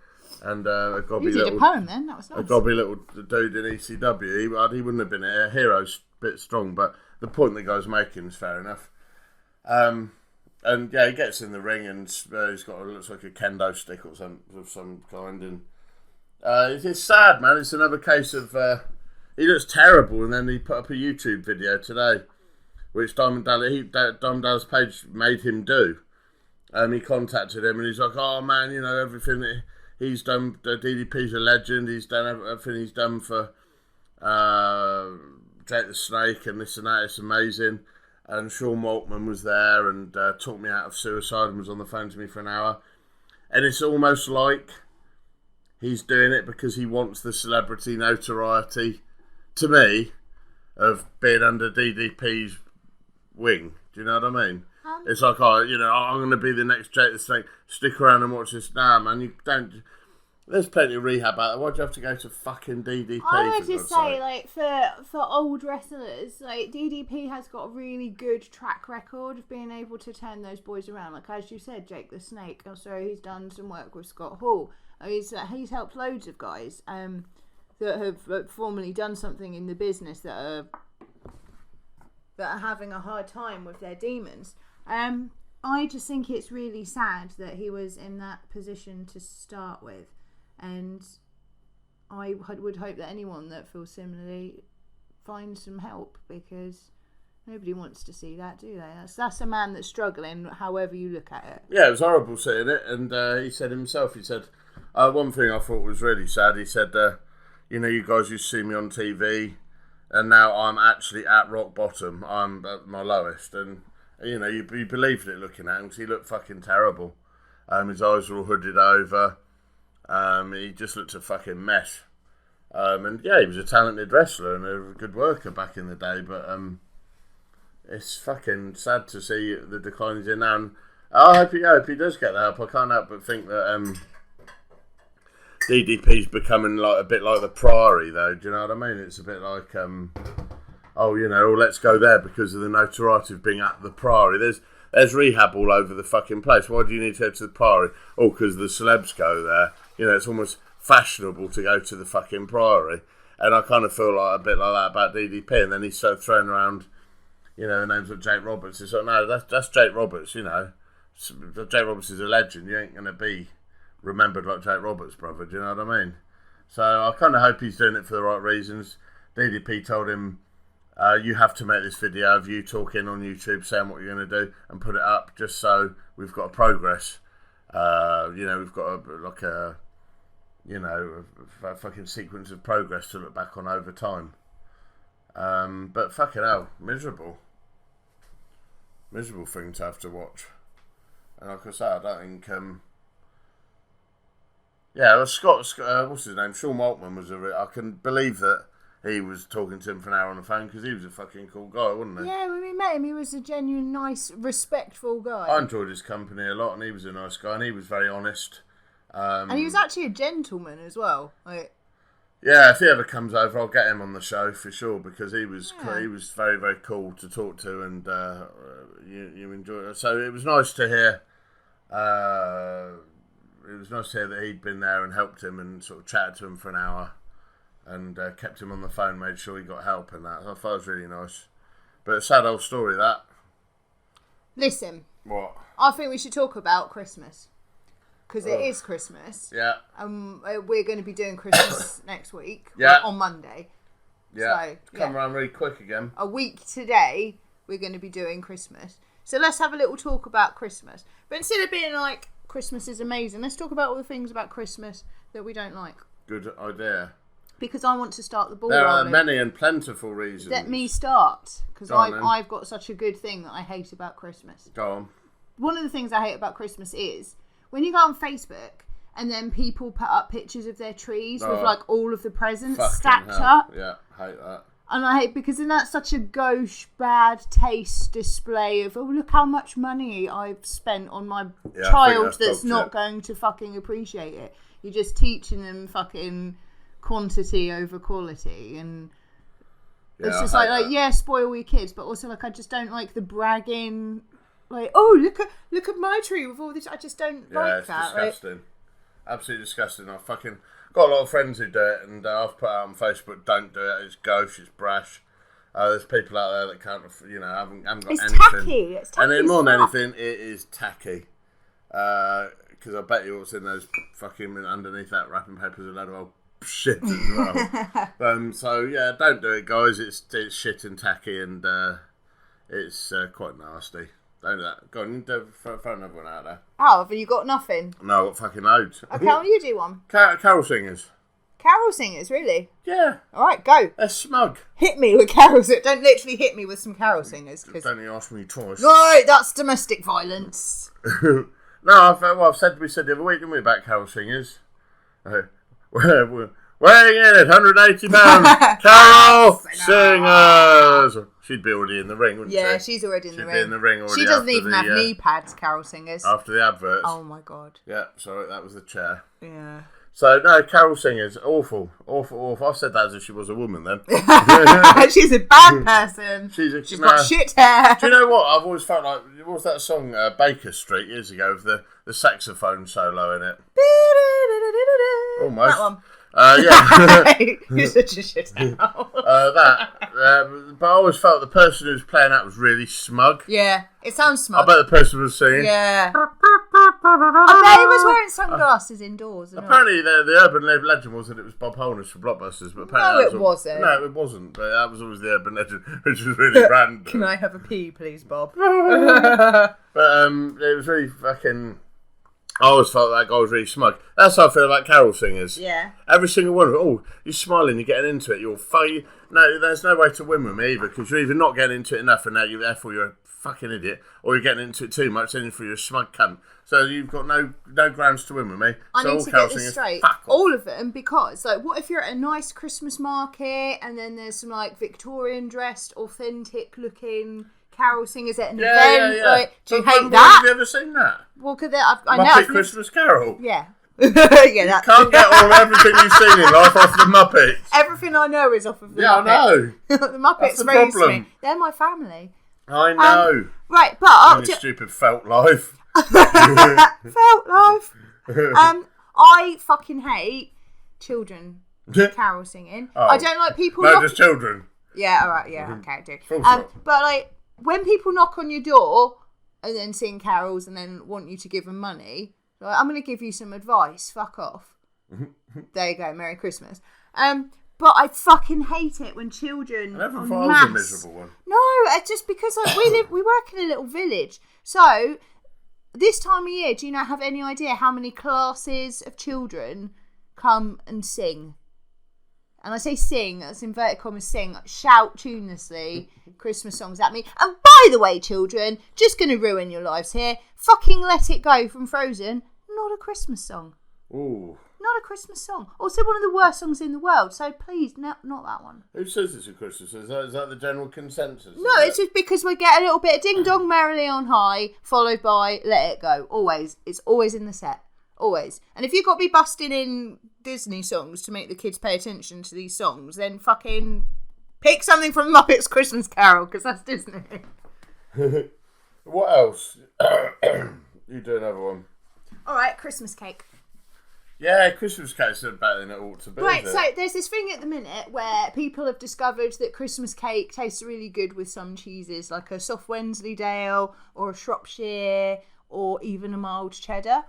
And a gobby You did little a poem then. That was nice. a gobby little dude in ECW. He wouldn't have been a hero, a bit strong. But the point the guy's making is fair enough. And yeah, he gets in the ring and he's got looks like a kendo stick or of some kind, and it's sad, man. It's another case of he looks terrible, and then he put up a YouTube video today, which Diamond Dallas Page made him do. He contacted him and he's like, "Oh man, everything that he's done. DDP's a legend. He's done everything he's done for Jake the Snake and this and that. It's amazing." And Sean Maltman was there and talked me out of suicide and was on the phone to me for an hour. And it's almost like he's doing it because he wants the celebrity notoriety, to me, of being under DDP's wing. Do you know what I mean? It's like, I'm going to be the next Jake the Snake. Stick around and watch this. Nah, man, you don't... There's plenty of rehab out there. Why'd you have to go to fucking DDP? I would just say, like, for old wrestlers, like, DDP has got a really good track record of being able to turn those boys around. Like, as you said, Jake the Snake. Also, he's done some work with Scott Hall. He's helped loads of guys that have formerly done something in the business that are having a hard time with their demons. I just think it's really sad that he was in that position to start with. And I would hope that anyone that feels similarly finds some help, because nobody wants to see that, do they? That's a man that's struggling, however you look at it. Yeah, it was horrible seeing it. And he said himself, one thing I thought was really sad. He said, you guys used to see me on TV, and now I'm actually at rock bottom. I'm at my lowest. And, you believed it looking at him because he looked fucking terrible. His eyes were all hooded over. He just looked a fucking mess. And yeah, he was a talented wrestler and a good worker back in the day, but it's fucking sad to see the decline he's in now. And I hope he does get the help. I can't help but think that DDP's becoming like a bit like the Priory, though. Do you know what I mean? It's a bit like let's go there because of the notoriety of being at the Priory. There's rehab all over the fucking place. Why do you need to go to the Priory? Oh, because the celebs go there. It's almost fashionable to go to the fucking Priory. And I kind of feel like a bit like that about DDP. And then he's so thrown around, the names of Jake Roberts. It's like, no, that's Jake Roberts, Jake Roberts is a legend. You ain't going to be remembered like Jake Roberts, brother. Do you know what I mean? So I kind of hope he's doing it for the right reasons. DDP told him, you have to make this video of you talking on YouTube, saying what you're going to do, and put it up just so we've got a progress. We've got a fucking sequence of progress to look back on over time. But fucking hell, miserable thing to have to watch. And like I say, I don't think. Scott, what's his name? Sean Maltman was I can believe that he was talking to him for an hour on the phone because he was a fucking cool guy, wasn't he? Yeah, when we met him, he was a genuine, nice, respectful guy. I enjoyed his company a lot, and he was a nice guy, and he was very honest. And he was actually a gentleman as well. Yeah, if he ever comes over, I'll get him on the show for sure because he was very, very cool to talk to, and you enjoyed it. So it was nice to hear. It was nice to hear that he'd been there and helped him and sort of chatted to him for an hour and kept him on the phone, made sure he got help and that. I thought it was really nice. But a sad old story, that. Listen. What? I think we should talk about Christmas. Because it is Christmas. Yeah. We're going to be doing Christmas next week. Yeah. On Monday. Yeah. So, come around really quick again. A week today, we're going to be doing Christmas. So let's have a little talk about Christmas. But instead of being like, Christmas is amazing, let's talk about all the things about Christmas that we don't like. Good idea. Because I want to start the ball rolling. rolling. There are many and plentiful reasons. Let me start. Because I've got such a good thing that I hate about Christmas. Go on. One of the things I hate about Christmas is when you go on Facebook and then people put up pictures of their trees with like all of the presents stacked up. Yeah, hate that. And I hate because then that's such a gauche, bad taste display of, oh, look how much money I've spent on my child that's not going to fucking appreciate it. You're just teaching them fucking quantity over quality. And it's just like, spoil your kids. But also, like, I just don't like the bragging. Like, oh, look at my tree with all this. I just don't like that. Yeah, it's disgusting. Right? Absolutely disgusting. I fucking got a lot of friends who do it, and I've put out on Facebook, don't do it. It's gauche, it's brash. There's people out there that can't, haven't got anything. Tacky. It's tacky. And then more than anything, it is tacky. Because I bet you what's in those fucking underneath that wrapping paper is a load of old shit as well. So yeah, don't do it, guys. It's shit and tacky, and it's quite nasty. Don't do that. Go on, throw another one out there. Oh, have you got nothing? No, I've got fucking loads. Okay, well, you do one. Carol singers. Carol singers, really? Yeah. All right, go. They're smug. Hit me with carol singers. Don't literally hit me with some carol singers. Don't you ask me twice. Right, that's domestic violence. No, we said the other week, didn't we, about carol singers? Weighing in at £180, Carol Singers. She'd be already in the ring, wouldn't she? Yeah, she's already in the ring. She'd be in the ring already. She doesn't even have knee pads, Carol Singers. After the adverts. Oh my God. Yeah, sorry, that was the chair. Yeah. So, no, Carol Singers, awful. I've said that as if she was a woman then. She's a bad person. She's got shit hair. Do you know what? I've always felt like, what was that song, Baker Street, years ago, with the saxophone solo in it? Almost. That one. Yeah. You're such a shit out. But I always felt the person who was playing that was really smug. Yeah, it sounds smug. I bet the person was singing. Yeah. I bet he was wearing sunglasses indoors. Apparently, the urban legend was that it was Bob Holness from Blockbusters. But apparently it wasn't. No, it wasn't. But that was always the urban legend, which was really random. Can I have a pee, please, Bob? But it was really fucking... I always felt that guy was really smug. That's how I feel about carol singers. Yeah. Every single one of them. Oh, you're smiling, you're getting into it. No, there's no way to win with me either, because you're either not getting into it enough and therefore you're a fucking idiot, or you're getting into it too much, then you're a smug cunt. So you've got no grounds to win with me. I so need to get this straight. All of them, because what if you're at a nice Christmas market and then there's some Victorian dressed, authentic looking carol singers at an event? Yeah. Do you hate that? Have you ever seen that? Well, because I know Muppet Christmas Carol. Yeah. Yeah, Can't get everything you've seen in life off the Muppets. Everything I know is off of the Yeah, Muppets. I know. The Muppets That's the raised problem. me. They're my family. I know. Right, but... Really stupid felt life. Felt life. I fucking hate children carol singing. Oh. I don't like people... No, just children. Yeah, alright, yeah, okay, I do. Full stop. But, like, when people knock on your door and then sing carols and then want you to give them money, like, I'm going to give you some advice. Fuck off. There you go, Merry Christmas. But I fucking hate it when children... I never thought I was a miserable one. No, it's just because like, we work in a little village. So, this time of year, do you not have any idea how many classes of children come and sing? And I say sing, that's inverted commas sing, like shout tunelessly Christmas songs at me. And by the way, children, just going to ruin your lives here, fucking Let It Go from Frozen, not a Christmas song. Ooh. Not a Christmas song. Also one of the worst songs in the world, so please, not that one. Who says it's a Christmas? Is that the general consensus? No, it's just because we get a little bit of Ding Dong Merrily on High, followed by Let It Go. Always. It's always in the set. Always. And if you've got to be busting in Disney songs to make the kids pay attention to these songs, then fucking pick something from Muppets Christmas Carol, because that's Disney. What else? You do another one. Alright, Christmas cake. Yeah, Christmas cake's better than it ought to be. Right, so there's this thing at the minute where people have discovered that Christmas cake tastes really good with some cheeses, like a soft Wensleydale or a Shropshire or even a mild cheddar,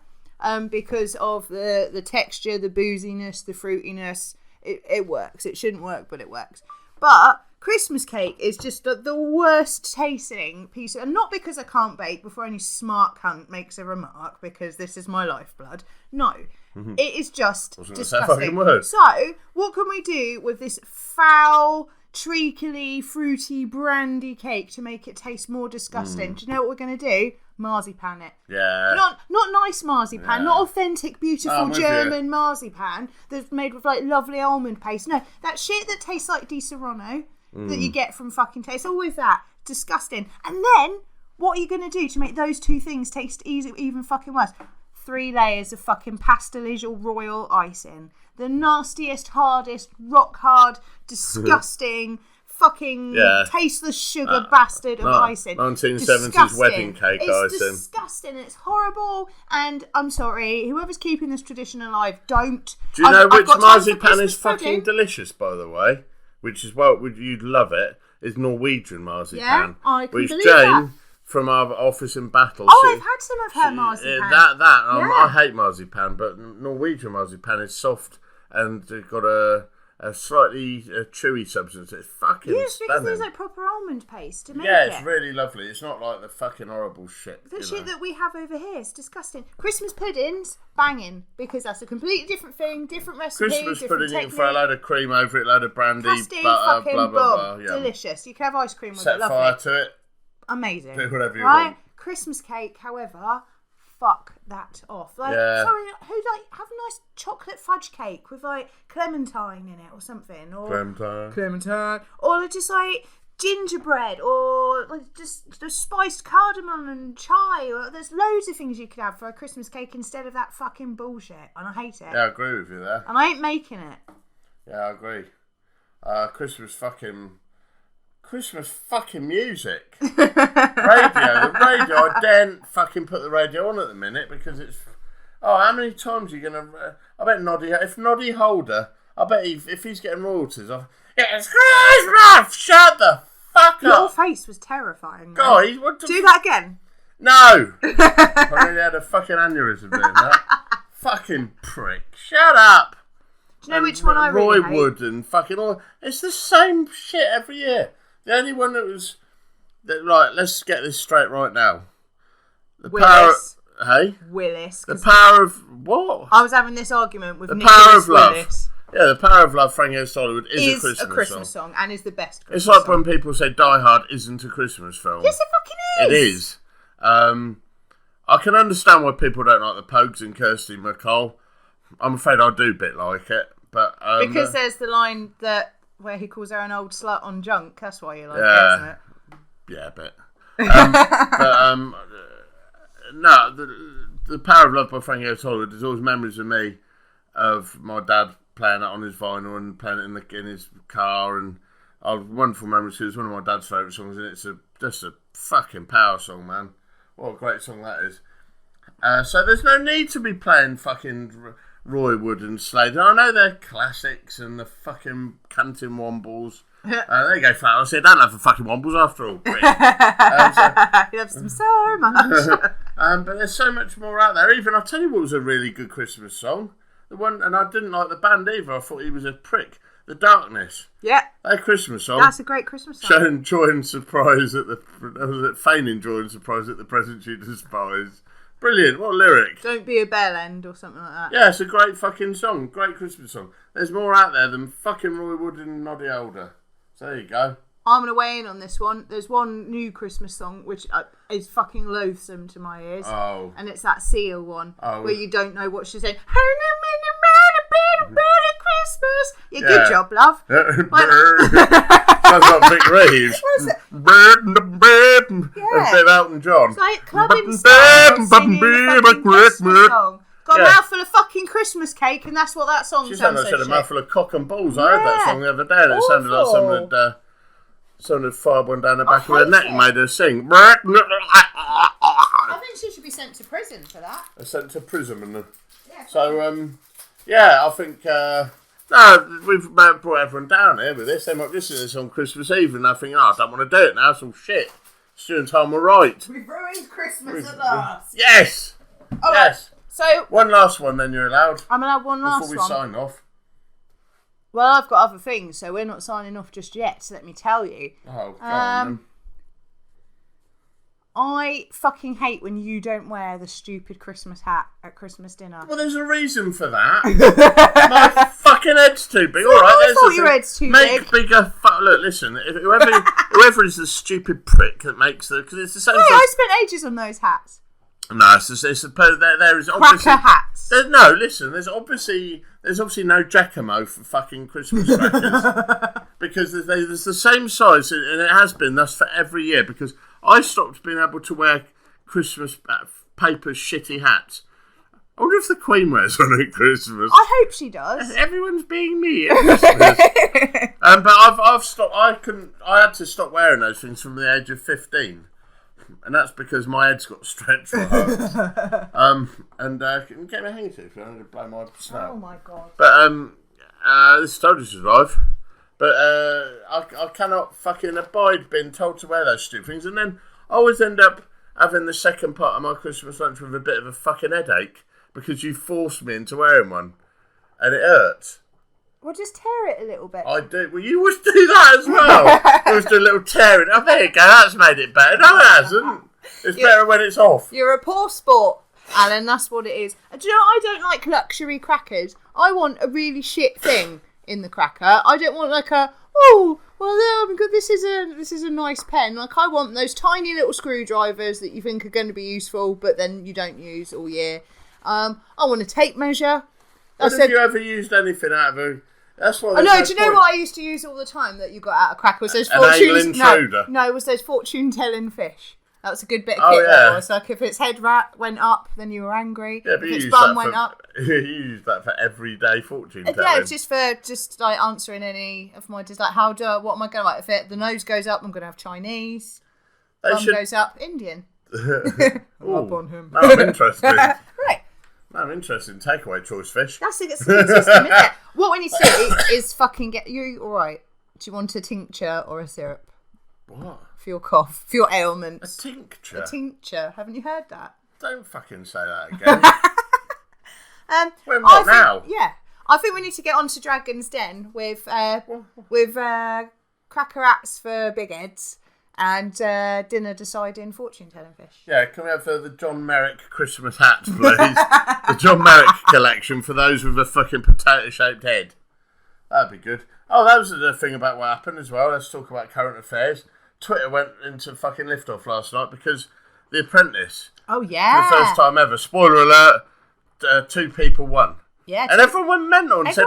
because of the texture, the booziness, the fruitiness. It works. It shouldn't work, but it works. But Christmas cake is just the worst tasting piece, and not because I can't bake before any smart cunt makes a remark, because this is my lifeblood. No. It is just disgusting. So, what can we do with this foul, treacly, fruity, brandy cake to make it taste more disgusting? Do you know what we're going to do? Marzipan it. Yeah. Not nice marzipan, not authentic, beautiful German marzipan that's made with like lovely almond paste. No, that shit that tastes like Di Serrano that you get from fucking Taste. All with that. Disgusting. And then, what are you going to do to make those two things taste even fucking worse? 3 layers of fucking pastelage or royal icing. The nastiest, hardest, rock hard, disgusting, fucking tasteless sugar bastard of icing. 1970s wedding cake it's icing. It's disgusting. It's horrible. And I'm sorry, whoever's keeping this tradition alive, don't. Do you know which marzipan is fucking delicious, by the way? Which is, well, you'd love it, is Norwegian marzipan. Yeah, I can which believe Jane, that. From our office in Battle. Oh, I've had some of her marzipan. I hate marzipan, but Norwegian marzipan is soft and got a slightly chewy substance. It's fucking yes, because stunning. there's like proper almond paste to make it. Yeah, it's really lovely. It's not like the fucking horrible shit. The shit that we have over here is disgusting. Christmas puddings, banging, because that's a completely different thing, different recipe, Christmas different pudding, you technique. can throw a load of cream over it, a load of brandy, Custard, butter, fucking blah, blah, blah. boom. Yeah. Delicious. You can have ice cream with Set it, lovely. fire to it. Amazing. Do whatever you right? want. Christmas cake, however, fuck that off. Like, Yeah. sorry, who like have a nice chocolate fudge cake with like clementine in it or something, or clementine, or like, just like gingerbread, or like just the spiced cardamom and chai. Or there's loads of things you could have for a Christmas cake instead of that fucking bullshit, and I hate it. Yeah, I agree with you there. And I ain't making it. Yeah, I agree. Christmas fucking music. The radio. I daren't fucking put the radio on at the minute because it's... Oh, how many times are you going to... I bet Noddy Holder, I bet if he's getting royalties off... It's Christmas! Shut the fuck Your up! face was terrifying. God, do that again. No! I nearly had a fucking aneurysm doing that. Fucking prick. Shut up! Do you know which one I really hate? Roy Wood and fucking all... It's the same shit every year. The only one that was... Right, let's get this straight right now. Willis. Willis. The power of... What? I was having this argument with The Nicholas Power of Love. Willis. Yeah, The Power of Love, Frank Ocean Hollywood is a Christmas song and is the best Christmas It's like song. when people say Die Hard isn't a Christmas film. Yes, it fucking is. It is. I can understand why people don't like the Pogues and Kirsty MacColl. I'm afraid I do a bit like it. But because there's the line where he calls her an old slut on junk. That's why you like it, isn't it? Yeah, a bit. No, The Power of Love by Frankie O'Toole, there's always memories of me, of my dad playing it on his vinyl and playing it in his car, and wonderful memories. It's one of my dad's favourite songs, and it's just a fucking power song, man. What a great song that is. So there's no need to be playing fucking Roy Wood and Slade. I know they're classics and the fucking Canting Wombles. There you go, Fat. I said, don't have the fucking Wombles after all. He loves them so much. But there's so much more out there. Even, I'll tell you what was a really good Christmas song. The one, and I didn't like the band either. I thought he was a prick. The Darkness. Yeah. Their Christmas song. That's a great Christmas song. Showing joy and surprise at feigning joy and surprise at the present you despise. Brilliant. What a lyric. Don't be a bell end or something like that. Yeah, it's a great fucking song. Great Christmas song. There's more out there than fucking Roy Wood and Noddy Older. So there you go. I'm going to weigh in on this one. There's one new Christmas song which is fucking loathsome to my ears. Oh. And it's that Seal one where you don't know what she's saying. Christmas. Yeah, good job, love. Sounds like Vic Reeves. A bit Elton John. It's like clubbing style, singing the fucking Christmas song. Got a mouthful of fucking Christmas cake, and that's what that song sounds like. She said a mouthful of cock and balls. I heard that song the other day, and it sounded like someone had fired one down the back of her neck and made her sing. I think she should be sent to prison for that. Sent to prison. Yeah. So, I think... no, we've brought everyone down here with this. They might listen to this on Christmas Eve and I think, I don't want to do it now. It's all shit. Stu and Tarnya were right. We've ruined Christmas at last. Yes! All yes! Right. So... One last one, then you're allowed. I'm going to have one last one. Before we sign off. Well, I've got other things, so we're not signing off just yet, so let me tell you. Oh, go on then. I fucking hate when you don't wear the stupid Christmas hat at Christmas dinner. Well, there's a reason for that. My fucking head's too big. All right, I thought your head's too big. Make bigger. Look, listen. Whoever is the stupid prick that makes the, because it's the same. Hey, I spent ages on those hats. No, there is obviously cracker hats. No, listen. There's obviously no Giacomo for fucking Christmas crackers because there's the same size, and it has been thus for every year. Because I stopped being able to wear Christmas paper shitty hats. I wonder if the Queen wears one at Christmas. I hope she does. Everyone's being me at Christmas. But I've stopped. I had to stop wearing those things from the age of 15. And that's because my head's got stretched right out. Get me a handkerchief. I'm going to blow my snout. Oh my god. But this told you to survive. But I cannot fucking abide being told to wear those stupid things. And then I always end up having the second part of my Christmas lunch with a bit of a fucking headache because you forced me into wearing one. And it hurts. Well, just tear it a little bit. I do. Well, you always do that as well. You always do a little tearing. Oh, there you go. That's made it better. No, it hasn't. It's better when it's off. You're a poor sport, Alan. That's what it is. Do you know, I don't like luxury crackers. I want a really shit thing in the cracker. I don't want like this is a nice pen. Like, I want those tiny little screwdrivers that you think are going to be useful, but then you don't use all year. I want a tape measure. Have you ever used anything out of a... That's what. Oh no! Do you know what I used to use all the time that you got out of cracker? Was those fortune? No, it was those fortune-telling fish. That was a good bit of kit. That was like if its head went up, then you were angry. Yeah, but if its bum went up, you use that for everyday fortune telling. Yeah, just like answering any of my what am I going to like? If the nose goes up, I'm going to have Chinese. Bum goes up, Indian. Up on him. No, I'm interested. Right. I'm interested in takeaway choice fish. That's the system, isn't it? What we need to do is fucking get you all right. Do you want a tincture or a syrup? What? For your cough, for your ailments. A tincture? A tincture. Haven't you heard that? Don't fucking say that again. Now? Yeah. I think we need to get on to Dragon's Den with cracker hats for big heads. And dinner deciding fortune-telling fish. Yeah, can we have the John Merrick Christmas hats, please? The John Merrick collection for those with a fucking potato-shaped head. That'd be good. Oh, that was the thing about what happened as well. Let's talk about current affairs. Twitter went into fucking lift-off last night because The Apprentice. Oh, yeah. For the first time ever. Spoiler alert, 2 people won. Yeah. And everyone went mental and said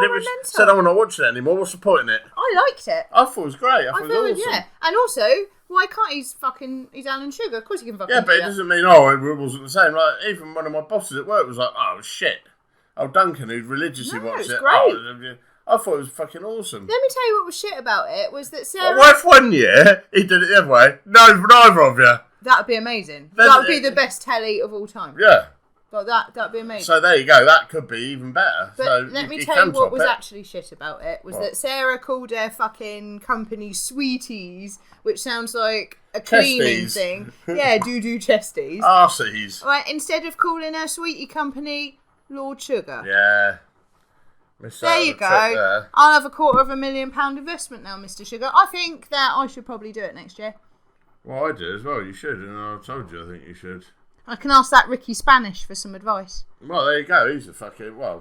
I'm not watching it anymore. What's the point in it? I liked it. I thought it was great. I thought it was awesome. Yeah. And also, why can't he's Alan Sugar? Of course he can fucking Yeah, but it doesn't mean, it wasn't the same. Like, even one of my bosses at work was like, oh, shit. Oh, Duncan, who religiously watched it. Great. Oh, I thought it was fucking awesome. Let me tell you what was shit about it, was that Sarah... What if 1 year he did it the other way? No, neither of you. That would be amazing. That would be the best telly of all time. Yeah. Like that'd be amazing. So there you go. That could be even better. But so let me tell you what was actually shit about it, was that Sarah called her fucking company Sweeties, which sounds like a cleaning thing. Yeah, doo-doo chesties. Arsies. Right, instead of calling her Sweetie Company Lord Sugar. Yeah. There you go. I'll have a £250,000 investment now, Mr. Sugar. I think that I should probably do it next year. Well, I do as well. You should, and I told you I think you should. I can ask that Ricky Spanish for some advice. Well, there you go. He's a fucking, I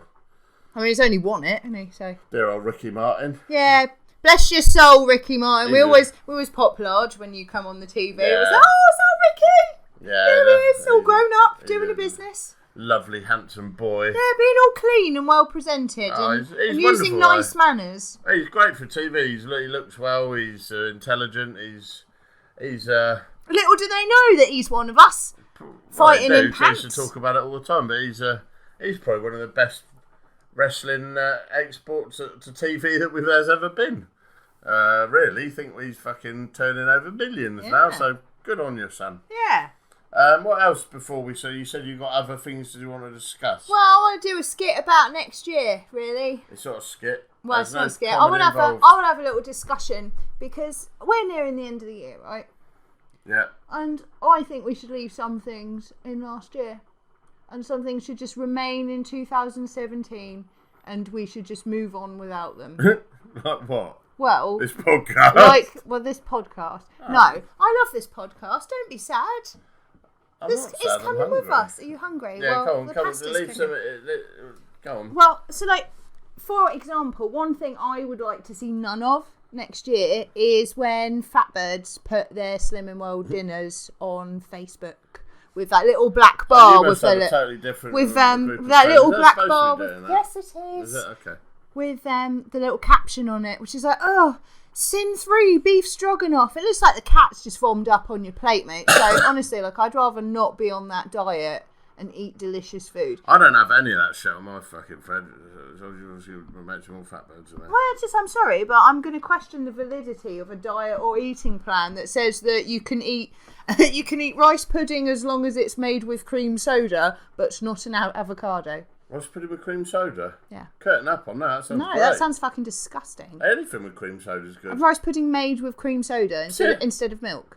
mean, he's only won it, isn't he? So. Dear old Ricky Martin. Yeah. Bless your soul, Ricky Martin. We always pop large when you come on the TV. Yeah. It was like, oh, it's not Ricky. Yeah. There he is, all grown up, doing a business. Lovely, handsome boy. Yeah, being all clean and well presented and using nice manners. He's great for TV. He looks well. He's intelligent. He's. Little do they know that he's one of us. Fighting in pants. He used to talk about it all the time, but he's probably one of the best wrestling exports to TV that there's ever been. Really, I think he's fucking turning over millions now, so good on you, son. Yeah. What else before we say? You said you got other things you want to discuss. Well, I want to do a skit about next year, really. It's not a skit. Well, it's not a skit. I want to have a little discussion, because we're nearing the end of the year, right? Yeah. And I think we should leave some things in last year. And some things should just remain in 2017. And we should just move on without them. Like what? Well... This podcast? This podcast. Oh. No. I love this podcast. Don't be sad. It's coming with us. Are you hungry? Yeah, well, come on. Leave some... Go on. Well, so for example, one thing I would like to see none of next year is when Fatbirds put their Slimming World dinners on Facebook with that little black bar with that little black bar with yes it is. Is it? Okay. With the little caption on it, which is like, oh, sin-free beef stroganoff. It looks like the cat's just formed up on your plate, mate. So honestly, I'd rather not be on that diet and eat delicious food. I don't have any of that shit on my fucking friend. You mention all Fatbirds in there. Well, I'm sorry, but I'm going to question the validity of a diet or eating plan that says that you can eat rice pudding as long as it's made with cream soda, but not an avocado. Rice pudding with cream soda? Yeah. Curtain up on that. That sounds great. That sounds fucking disgusting. Anything with cream soda is good. Rice pudding made with cream soda instead of milk.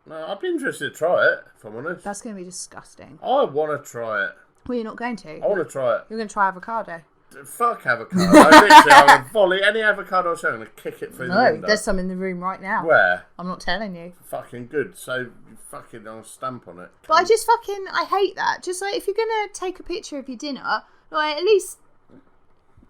No, I'd be interested to try it, if I'm honest. That's going to be disgusting. I want to try it. Well, you're not going to. I want to try it. You're going to try avocado. Fuck avocado. I'm going to volley any avocado I'm going to kick it through the window. No, there's some in the room right now. Where? I'm not telling you. Fucking good. So, fucking I'll stamp on it. But I hate that. Just if you're going to take a picture of your dinner, at least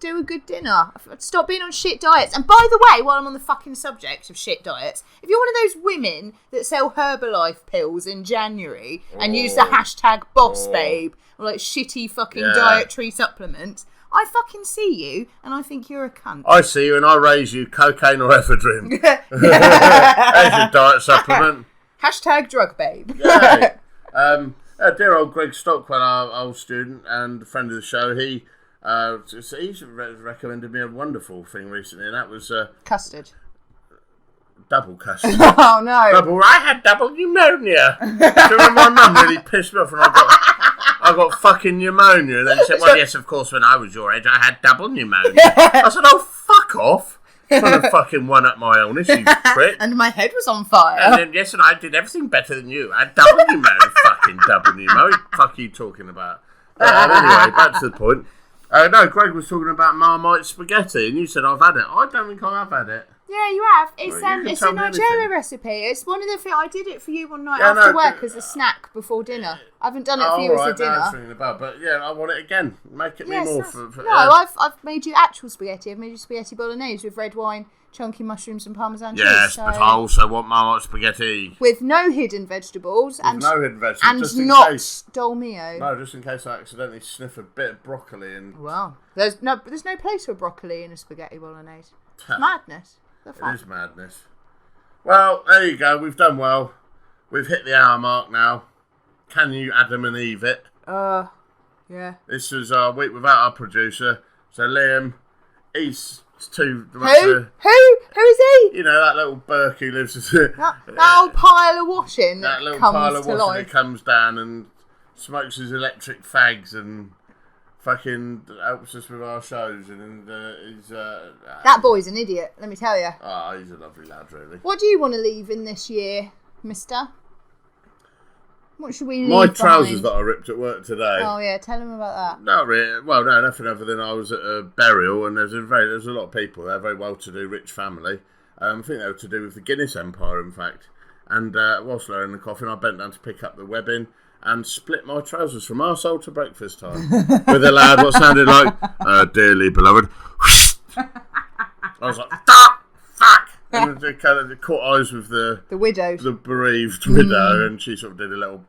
do a good dinner. Stop being on shit diets. And by the way, while I'm on the fucking subject of shit diets, if you're one of those women that sell Herbalife pills in January and use the hashtag bossbabe or shitty fucking dietary supplements, I fucking see you and I think you're a cunt. I see you and I raise you cocaine or ephedrine. There's your diet supplement. Hashtag drug babe. Yeah. Dear old Greg Stockwell, our old student and friend of the show, he's recommended me a wonderful thing recently, and that was custard. Double custard. Oh no! I had double pneumonia. Do you remember my mum really pissed me off, and I got fucking pneumonia, and then she said, "Well, yes, of course. When I was your age, I had double pneumonia." I said, "Oh, fuck off." Trying to fucking one up my illness, you prick. And my head was on fire. And then, yes, and I did everything better than you. I had double pneumonia. Fucking double pneumonia. What the fuck are you talking about? Anyway, back to the point. No, Greg was talking about Marmite spaghetti, and you said, I've had it. I don't think I have had it. Yeah, you have. It's Well, you can it's tell a me Nigeria anything. recipe. It's one of the things I did it for you one night Yeah, after no, work but- as a snack before dinner. I haven't done it for Oh, you as a right, dinner. no, it's ringing a bell. But yeah, I want it again. Make it me more. No, I've made you actual spaghetti. I've made you spaghetti bolognese with red wine, chunky mushrooms, and parmesan cheese. Yes, So, but I also want Marmite spaghetti. with no hidden vegetables and No hidden vegetables. and just in not case. dolmio. No, just in case I accidentally sniff a bit of broccoli and. Well, there's no place for broccoli in a spaghetti bolognese. It's madness. The It fact. is madness. Well, there you go. We've done well. We've hit the hour mark now. Can you Adam and Eve it? Yeah. This is our week without our producer. So Liam, he's too much. Who? Who is he? You know that little Burke who lives. That old pile of washing That that little comes pile of to washing life. that comes down and smokes his electric fags and fucking helps us with our shows and he's That boy's an idiot, let me tell you. he's a lovely lad, really. What do you want to leave in this year, mister? What should we leave My trousers behind? that I ripped at work today. Oh yeah, tell him about that. Not really. Well, no, nothing other than I was at a burial and there's a lot of people there, very well-to-do, rich family. I think they were to do with the Guinness Empire, in fact. And whilst they were in the coffin, I bent down to pick up the webbing and split my trousers from arsehole to breakfast time with a loud, what sounded like, dearly beloved. I was like, fuck! And I kind of caught eyes with the widows. the bereaved widow, and she sort of did a little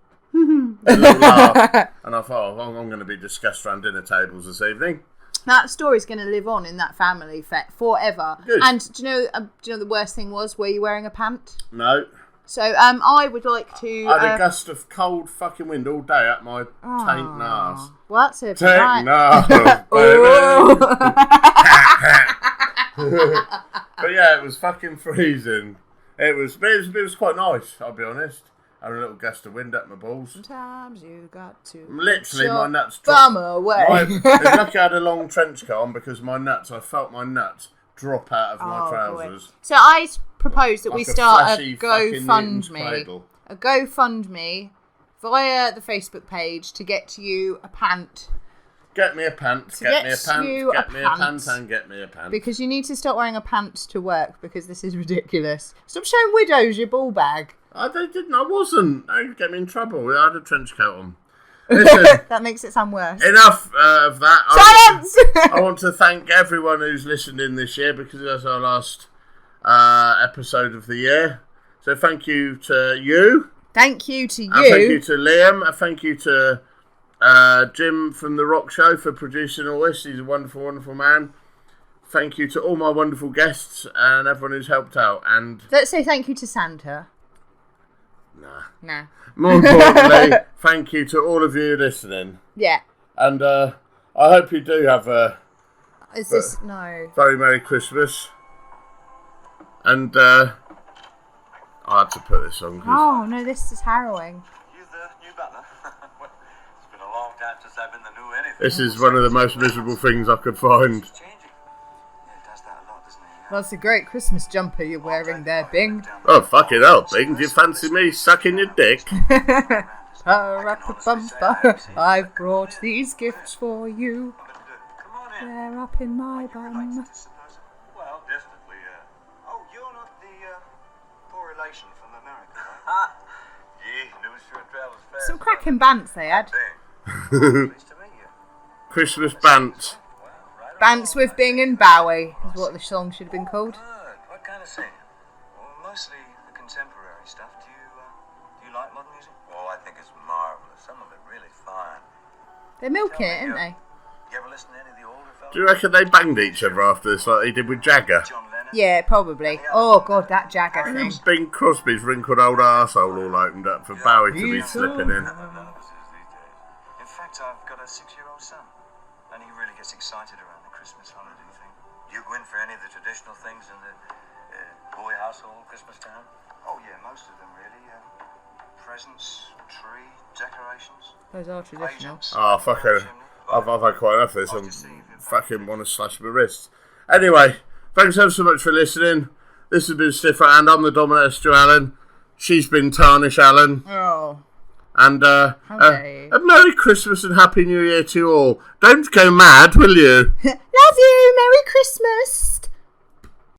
laugh. And I thought, oh, I'm going to be discussed around dinner tables this evening. That story's going to live on in that family forever. Good. And do you know the worst thing was? Were you wearing a pant? No. So I would like to. I had a gust of cold fucking wind all day at my taint nars. Well, that's it. Taint nars, Oh. baby. But yeah, it was fucking freezing. It was quite nice, I'll be honest. Having a little gust of wind up my balls. Sometimes you got to. Literally, my nuts Bum dropped. away. It's lucky I had a long trench coat on because I felt my nuts drop out of my trousers. Boy. So I propose that Like we a start flashy a fucking Newton's GoFundMe. cradle. A GoFundMe via the Facebook page to get you a pant. Get me a pant, get me a pant, get me a pant, and get me a pant. Because you need to stop wearing a pant to work because this is ridiculous. Stop showing widows your ball bag. I wasn't. Don't get me in trouble. I had a trench coat on. Listen, That makes it sound worse. enough of that. Silence! I want to thank everyone who's listened in this year because that's our last episode of the year. So thank you to you. Thank you to you. And thank you to Liam. And thank you to Jim from The Rock Show for producing all this. He's a wonderful, wonderful man. Thank you to all my wonderful guests and everyone who's helped out. And Let's say thank you to Santa. nah. More importantly, thank you to all of you listening. Yeah. And I hope you do have a Is this... No. very Merry Christmas. And I had to put this on. Oh, no, this is harrowing. You the new butler? Well, it's been a long time since I've been the new anything. This is one of the most miserable things I could find. It's changing. Yeah, it does that a lot, doesn't it? That's a great Christmas jumper you're wearing there, Bing. Oh, fucking hell, Bing. Do you fancy me sucking your dick? Pa-ra-pa-bumpa, I've brought these gifts for you. Come on in. They're up in my bum. Well, distantly, Oh, you're not the poor relation from America, right? Yeah, news sure travels fast. Some cracking bants they had. Pleased to meet you. Christmas bant. Well, right Bants with Bing and Bowie is what the song should have been called. Good. What kind of singing? Well, mostly the contemporary stuff. Do you like modern music? Oh, I think it's marvelous. Some of it really fine. They're milking it, aren't they? You ever listen to any of the older fellas? Do you reckon they banged each other after this like they did with Jagger? John Lennon? Yeah, probably. Oh, God, that Jagger thing. Bing Crosby's wrinkled old arsehole all opened up for Bowie to be slipping in. None of us is these days. In fact, I've got a 6-year-old son, and he really gets excited around the Christmas holiday thing. Do you go in for any of the traditional things in the boy household Christmas time? Oh, yeah, most of them, really. Presents, tree, decorations. Those are traditional. Oh, fuck it. I've had quite enough of this. I fucking want to slash my wrists. Anyway, thanks ever so much for listening. This has been Stiffer, and I'm the Dominator, Stu Allen. She's been Tarnish Allen. Oh. And How dare you. a Merry Christmas and Happy New Year to you all. Don't go mad, will you? Love you! Merry Christmas!